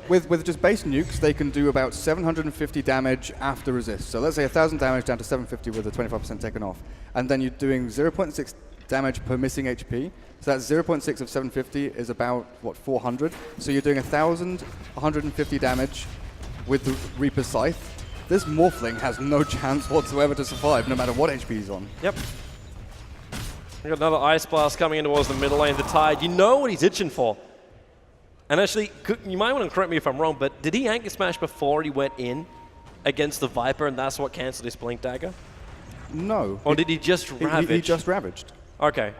With just base nukes, they can do about 750 damage after resist. So let's say 1,000 damage down to 750 with a 25% taken off. And then you're doing 0.6 damage per missing HP. So that's 0.6 of 750 is about, what, 400? So you're doing 1,150 damage with the Reaper Scythe, this Morphling has no chance whatsoever to survive, no matter what HP he's on. Yep. We got another Ice Blast coming in towards the middle lane. The Tide, you know what he's itching for. And actually, you might want to correct me if I'm wrong, but did he Anchor Smash before he went in against the Viper, and that's what cancelled his Blink Dagger? No. Or did he just Ravage? He just Ravaged. Okay.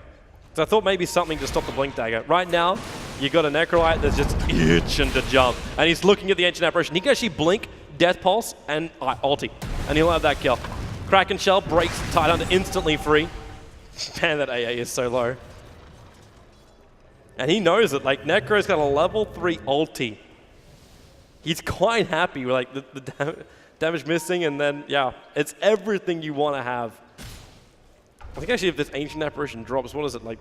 So I thought maybe something to stop the Blink Dagger. Right now, you got a Necrolite that's just itching to jump. And he's looking at the Ancient Apparition. He can actually blink, Death Pulse, and ulti. And he'll have that kill. Kraken Shell breaks Tidehunter instantly free. Man, that AA is so low. And he knows it. Like, Necro's got a level 3 ulti. He's quite happy with like the damage missing, and then, yeah, it's everything you want to have. I think actually if this Ancient Apparition drops, what is it, like?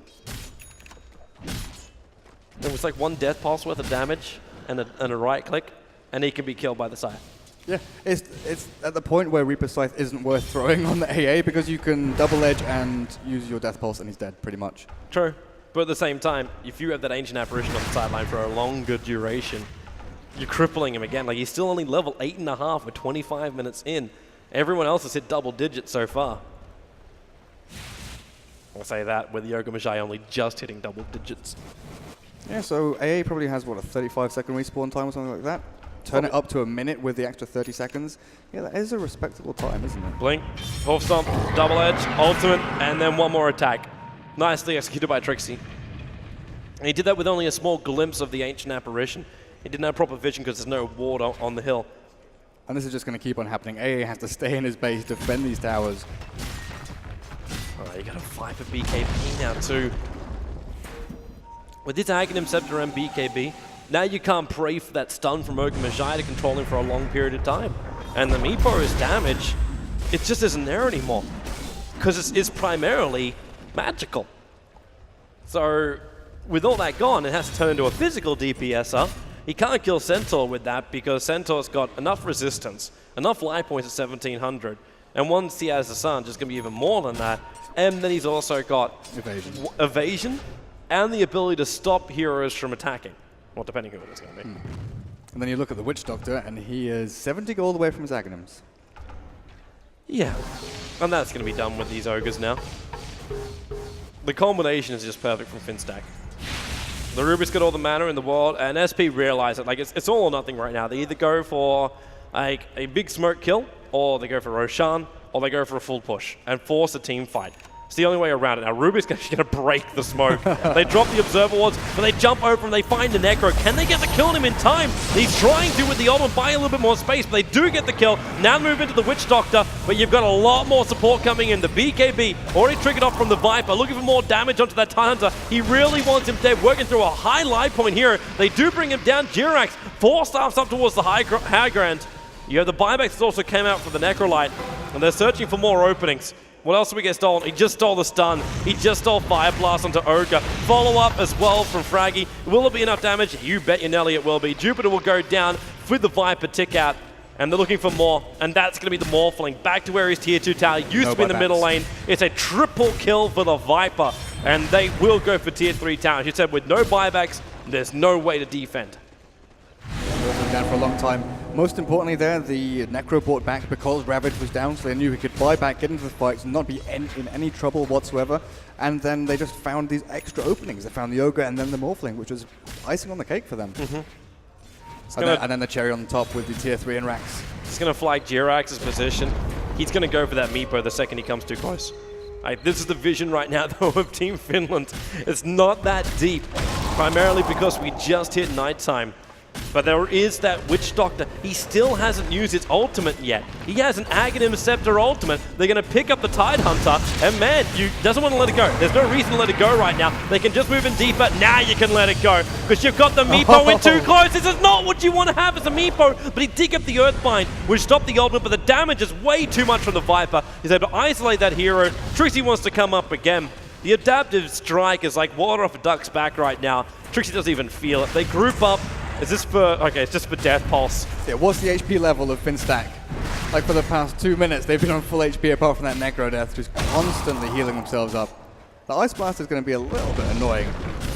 It was like 1 Death Pulse worth of damage and a right click, and he can be killed by the Scythe. Yeah, it's at the point where Reaper Scythe isn't worth throwing on the AA because you can double edge and use your Death Pulse and he's dead, pretty much. True. But at the same time, if you have that Ancient Apparition on the sideline for a longer duration, you're crippling him again. Like, he's still only level 8.5 with 25 minutes in. Everyone else has hit double digits so far. I'll say that with Yoga Magi only just hitting double digits. Yeah, so AA probably has, what, a 35-second respawn time or something like that? Turn it up to a minute with the extra 30 seconds. Yeah, that is a respectable time, isn't it? Blink, Wolf Stomp, double edge, ultimate, and then one more attack. Nicely executed by Trixie. And he did that with only a small glimpse of the Ancient Apparition. He didn't have proper vision because there's no ward on the hill. And this is just going to keep on happening. AA has to stay in his base, defend these towers. All right, you got a Viper BKB now too. With this Aghanim Scepter and BKB, now you can't pray for that stun from Ogre Magi to control him for a long period of time. And the Meepo's damage, it just isn't there anymore. Because it's primarily magical. So, with all that gone, it has to turn into a physical DPSer. He can't kill Centaur with that because Centaur's got enough resistance, enough life points at 1700. And once he has the sun, just going to be even more than that. And then he's also got evasion and the ability to stop heroes from attacking. Well, depending who it's going to be. And then you look at the Witch Doctor, and he is 70 gold away from his Aghanims. Yeah, and that's going to be done with these Ogres now. The combination is just perfect from Finstack. The Rubik's got all the mana in the world, and SP realize it. Like, it's all or nothing right now. They either go for like a big smoke kill, or they go for Roshan, or they go for a full push and force a team fight. It's the only way around it. Now, Rubik's actually going to break the smoke. They drop the Observer Wards, but they jump over and they find the Necro. Can they get the kill on him in time? He's trying to with the ultimate, buy a little bit more space, but they do get the kill. Now move into the Witch Doctor, but you've got a lot more support coming in. The BKB already triggered off from the Viper, looking for more damage onto that Tidehunter. He really wants him dead, working through a high life point here. They do bring him down. Jirax, 4 staffs up towards the high ground. You have the buybacks that also came out for the Necrolite, and they're searching for more openings. What else did we get stolen? He just stole the stun. He just stole Fire Blast onto Ogre. Follow-up as well from Fraggy. Will it be enough damage? You bet your Nelly it will be. Jupiter will go down with the Viper tick out, and they're looking for more, and that's going to be the Morphling. Back to where his tier 2 tower used to be in the middle lane. It's a triple kill for the Viper, and they will go for tier 3 towers. You said with no buybacks, there's no way to defend. Down for a long time. Most importantly there, the Necro brought back because Ravage was down, so they knew he could buy back, get into the fights, and not be in any trouble whatsoever. And then they just found these extra openings. They found the Ogre and then the Morphling, which was icing on the cake for them. And then the cherry on the top with the tier 3 and Rax. He's going to flag Jirax's position. He's going to go for that Meepo the second he comes too close. This is the vision right now, though, of Team Finland. It's not that deep, primarily because we just hit nighttime. But there is that Witch Doctor. He still hasn't used his ultimate yet. He has an Aghanim Scepter ultimate. They're going to pick up the Tidehunter, and man, you doesn't want to let it go. There's no reason to let it go right now. They can just move in deeper. Now you can let it go, because you've got the Meepo in too close. This is not what you want to have as a Meepo, but he dig up the Earthbind, which stopped the ultimate, but the damage is way too much from the Viper. He's able to isolate that hero. Trixie wants to come up again. The adaptive strike is like water off a duck's back right now. Trixie doesn't even feel it. They group up. Is this for, okay, it's just for Death Pulse. Yeah, what's the HP level of Finstack? Like for the past 2 minutes, they've been on full HP apart from that Necro Death, just constantly healing themselves up. The Ice Blast is going to be a little bit annoying.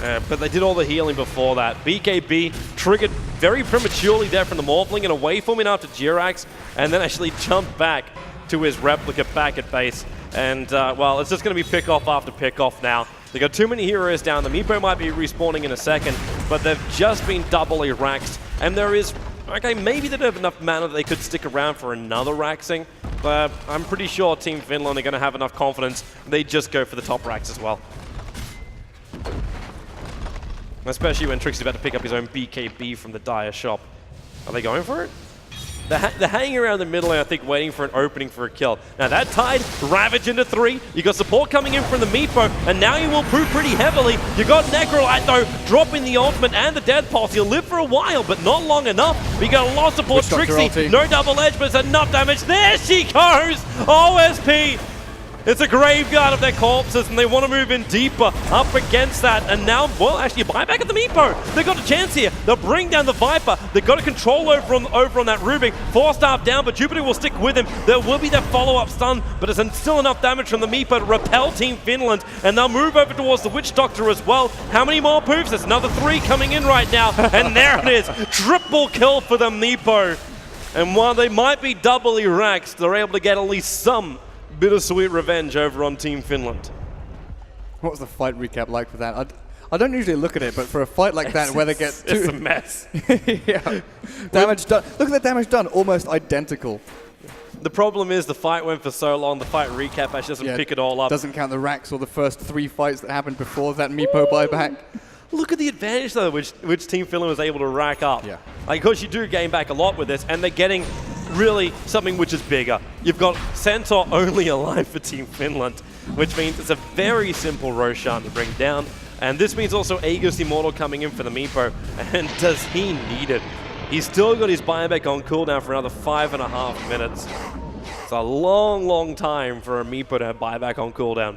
But they did all the healing before that. BKB triggered very prematurely there from the Morphling and away from him after Jirax, and then actually jumped back to his replica back at base. And, well, it's just going to be pick-off after pick-off now. They got too many heroes down. The Meepo might be respawning in a second, but they've just been doubly raxed. And there is, okay, maybe they don't have enough mana that they could stick around for another raxing, but I'm pretty sure Team Finland are going to have enough confidence. They just go for the top racks as well. Especially when Trixie's about to pick up his own BKB from the Dire shop. Are they going for it? They're hanging around the middle lane, I think, waiting for an opening for a kill. Now that tied Ravage into 3. You got support coming in from the Meepo, and now you will prove pretty heavily. You got Necrolite, though, dropping the ultimate and the Death Pulse. He'll live for a while, but not long enough. We got a lot of support. Trixie, no double edge, but it's enough damage. There she goes! OSP! It's a graveyard of their corpses, and they want to move in deeper up against that. And now, well, actually, a buyback at the Meepo. They've got a chance here. They'll bring down the Viper. They've got a control over on that Rubik. 4-star down, but Jupiter will stick with him. There will be that follow-up stun, but it's still enough damage from the Meepo to repel Team Finland. And they'll move over towards the Witch Doctor as well. How many more poofs? There's another 3 coming in right now. And there it is. Triple kill for the Meepo. And while they might be doubly raxed, they're able to get at least some bittersweet revenge over on Team Finland. What was the fight recap like for that? I don't usually look at it, but for a fight like that where they get two... It's a mess. Yeah. Damage done. Look at the damage done. Almost identical. The problem is the fight went for so long, the fight recap actually doesn't pick it all up. Doesn't count the racks or the first 3 fights that happened before that Meepo buyback. Look at the advantage, though, which Team Finland was able to rack up. Yeah. Like, of course, you do gain back a lot with this, and they're getting really something which is bigger. You've got Centaur only alive for Team Finland, which means it's a very simple Roshan to bring down. And this means also Aegis Immortal coming in for the Meepo. And does he need it? He's still got his buyback on cooldown for another 5.5 minutes. It's a long, long time for a Meepo to have buyback on cooldown.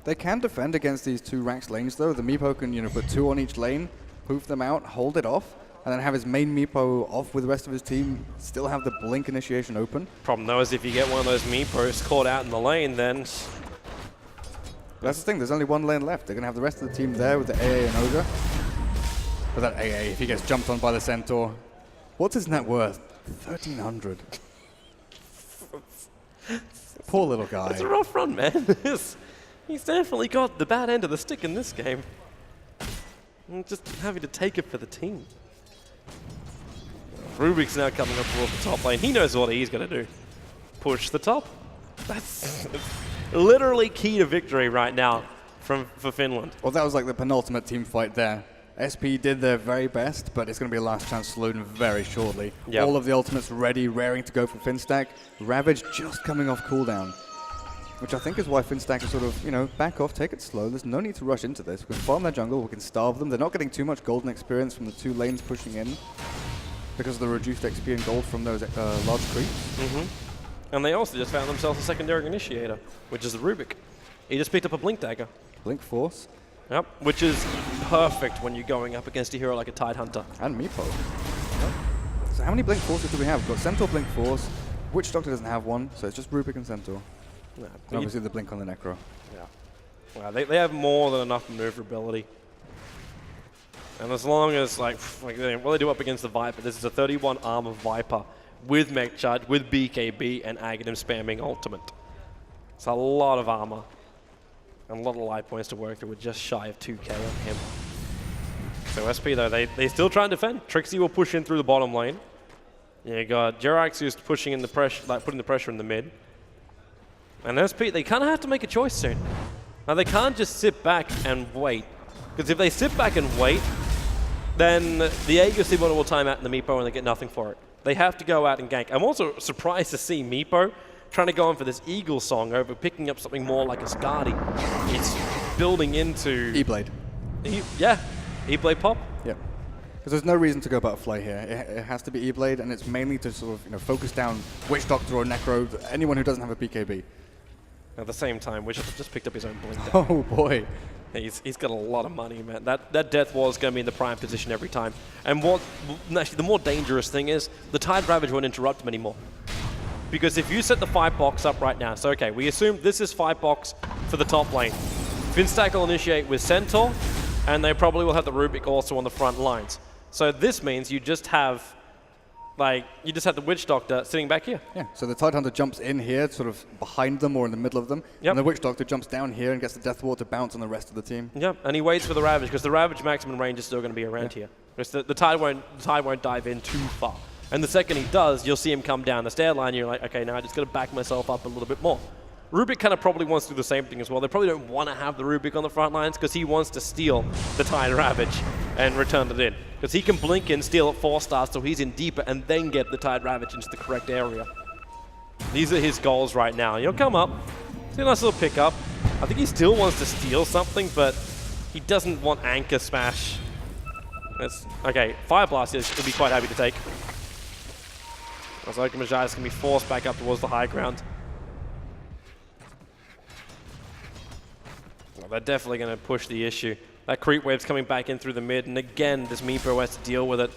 They can defend against these 2 Rax lanes, though. The Meepo can, put 2 on each lane, poof them out, hold it off, and then have his main Meepo off with the rest of his team, still have the blink initiation open. Problem, though, is if you get one of those Meepos caught out in the lane, then... That's the thing, there's only 1 lane left. They're going to have the rest of the team there with the AA and Ogre. But that AA, if he gets jumped on by the Centaur, what's his net worth? 1,300. Poor little guy. It's a rough run, man. He's definitely got the bad end of the stick in this game. I'm just having to take it for the team. Rubik's now coming up towards the top lane. He knows what he's going to do. Push the top. That's literally key to victory right now for Finland. Well, that was like the penultimate team fight there. SP did their very best, but it's going to be a last chance saloon very shortly. Yep. All of the ultimates ready, raring to go for Finstack. Ravage just coming off cooldown, which I think is why Finstack is sort of, back off, take it slow. There's no need to rush into this. We can farm their jungle, we can starve them. They're not getting too much golden experience from the 2 lanes pushing in because of the reduced XP and gold from those large creeps. And they also just found themselves a secondary initiator, which is the Rubik. He just picked up a Blink Dagger. Blink Force. Yep, which is perfect when you're going up against a hero like a Tide Hunter. And Meepo. Yep. So how many Blink Forces do we have? We've got Centaur Blink Force. Witch Doctor doesn't have one, so it's just Rubik and Centaur. Yeah, and obviously the Blink on the Necro. Yeah. Well, they have more than enough maneuverability. And as long as, what they do up against the Viper, this is a 31 armor Viper with Mech Charge, with BKB, and Aghanim spamming ultimate. It's a lot of armor. And a lot of life points to work through with just shy of 2k on him. So SP, though, they still try and defend. Trixie will push in through the bottom lane. You got Jirax who's pushing in the pressure, putting the pressure in the mid. And SP, they kind of have to make a choice soon. Now, they can't just sit back and wait. Because if they sit back and wait, then the Aegis Immortal will time out in the Meepo and they get nothing for it. They have to go out and gank. I'm also surprised to see Meepo trying to go in for this Eagle song over picking up something more like a Skadi. It's building into... E-Blade. Yeah, E-Blade pop. Yep. Because there's no reason to go Butterfly here. It has to be E-Blade, and it's mainly to sort of focus down Witch Doctor or Necro, anyone who doesn't have a BKB. At the same time, Witch Doctor just picked up his own Blink. Oh boy. He's got a lot of money, man. That Death Wall is going to be in the prime position every time. And actually, the more dangerous thing is, the Tide Ravage won't interrupt him anymore. Because if you set the fight box up right now, so okay, we assume this is fight box for the top lane. Finstack will initiate with Centaur, and they probably will have the Rubik also on the front lines. So this means you just have the Witch Doctor sitting back here. Yeah, so the Tidehunter jumps in here, sort of behind them or in the middle of them, and the Witch Doctor jumps down here and gets the Death Ward to bounce on the rest of the team. Yep, and he waits for the Ravage, because the Ravage maximum range is still going to be around here. Because the Tide won't dive in too far. And the second he does, you'll see him come down the stair line, and you're like, okay, now I just got to back myself up a little bit more. Rubik kind of probably wants to do the same thing as well. They probably don't want to have the Rubik on the front lines because he wants to steal the Tide Ravage and return it in. Because he can blink in, steal at 4 stars, so he's in deeper, and then get the Tide Ravage into the correct area. These are his goals right now. He'll come up, see a nice little pickup. I think he still wants to steal something, but he doesn't want Anchor Smash. Okay, Fire Blast he'll be quite happy to take. Azoka Majais can be forced back up towards the high ground. They're definitely going to push the issue. That creep wave's coming back in through the mid, and again, this Meepo has to deal with it.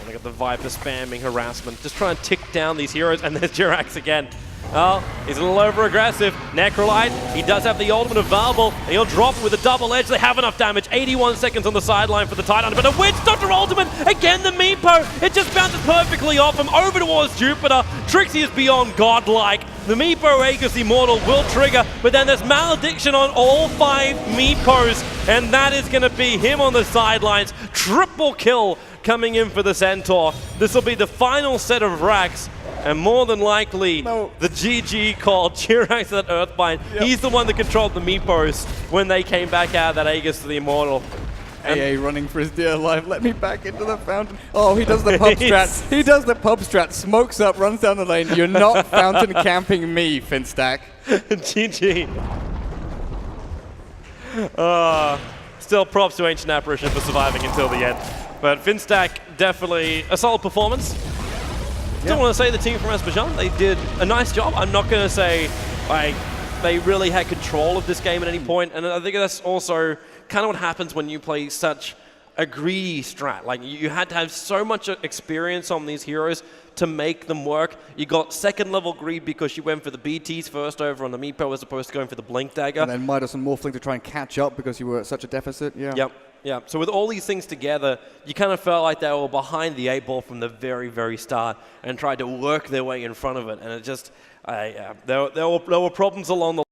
They got the Viper spamming harassment. Just try and tick down these heroes, and there's Jirax again. Oh, he's a little over-aggressive. Necrolite, he does have the ultimate available. He'll drop it with a double edge. They have enough damage. 81 seconds on the sideline for the Tidehunter, but a Witch Doctor ultimate! Again, the Meepo! It just bounces perfectly off him over towards Jupiter. Trixie is beyond godlike. The Meepo Aegis Immortal will trigger, but then there's Malediction on all 5 Meepos, and that is going to be him on the sidelines. Triple kill coming in for the Centaur. This will be the final set of racks, and more than likely, the GG called Jirax at Earthbind. Yep. He's the one that controlled the Meepos when they came back out of that Aegis to the Immortal. AA running for his dear life. Let me back into the fountain. Oh, he does the pub strat. He does the pub strat. Smokes up, runs down the lane. You're not fountain camping me, Finstack. GG. Still props to Ancient Apparition for surviving until the end. But Finstack, definitely a solid performance. Still want to say the team from Azerbaijan, they did a nice job. I'm not going to say they really had control of this game at any point, and I think that's also kind of what happens when you play such a greedy strat. Like, you had to have so much experience on these heroes to make them work. You got second level greed because you went for the BTs first over on the Meepo as opposed to going for the Blink Dagger. And then Midas and Morphling to try and catch up because you were at such a deficit. Yep. So with all these things together, you kind of felt like they were behind the 8-ball from the very, very start and tried to work their way in front of it. And it just, there were problems along the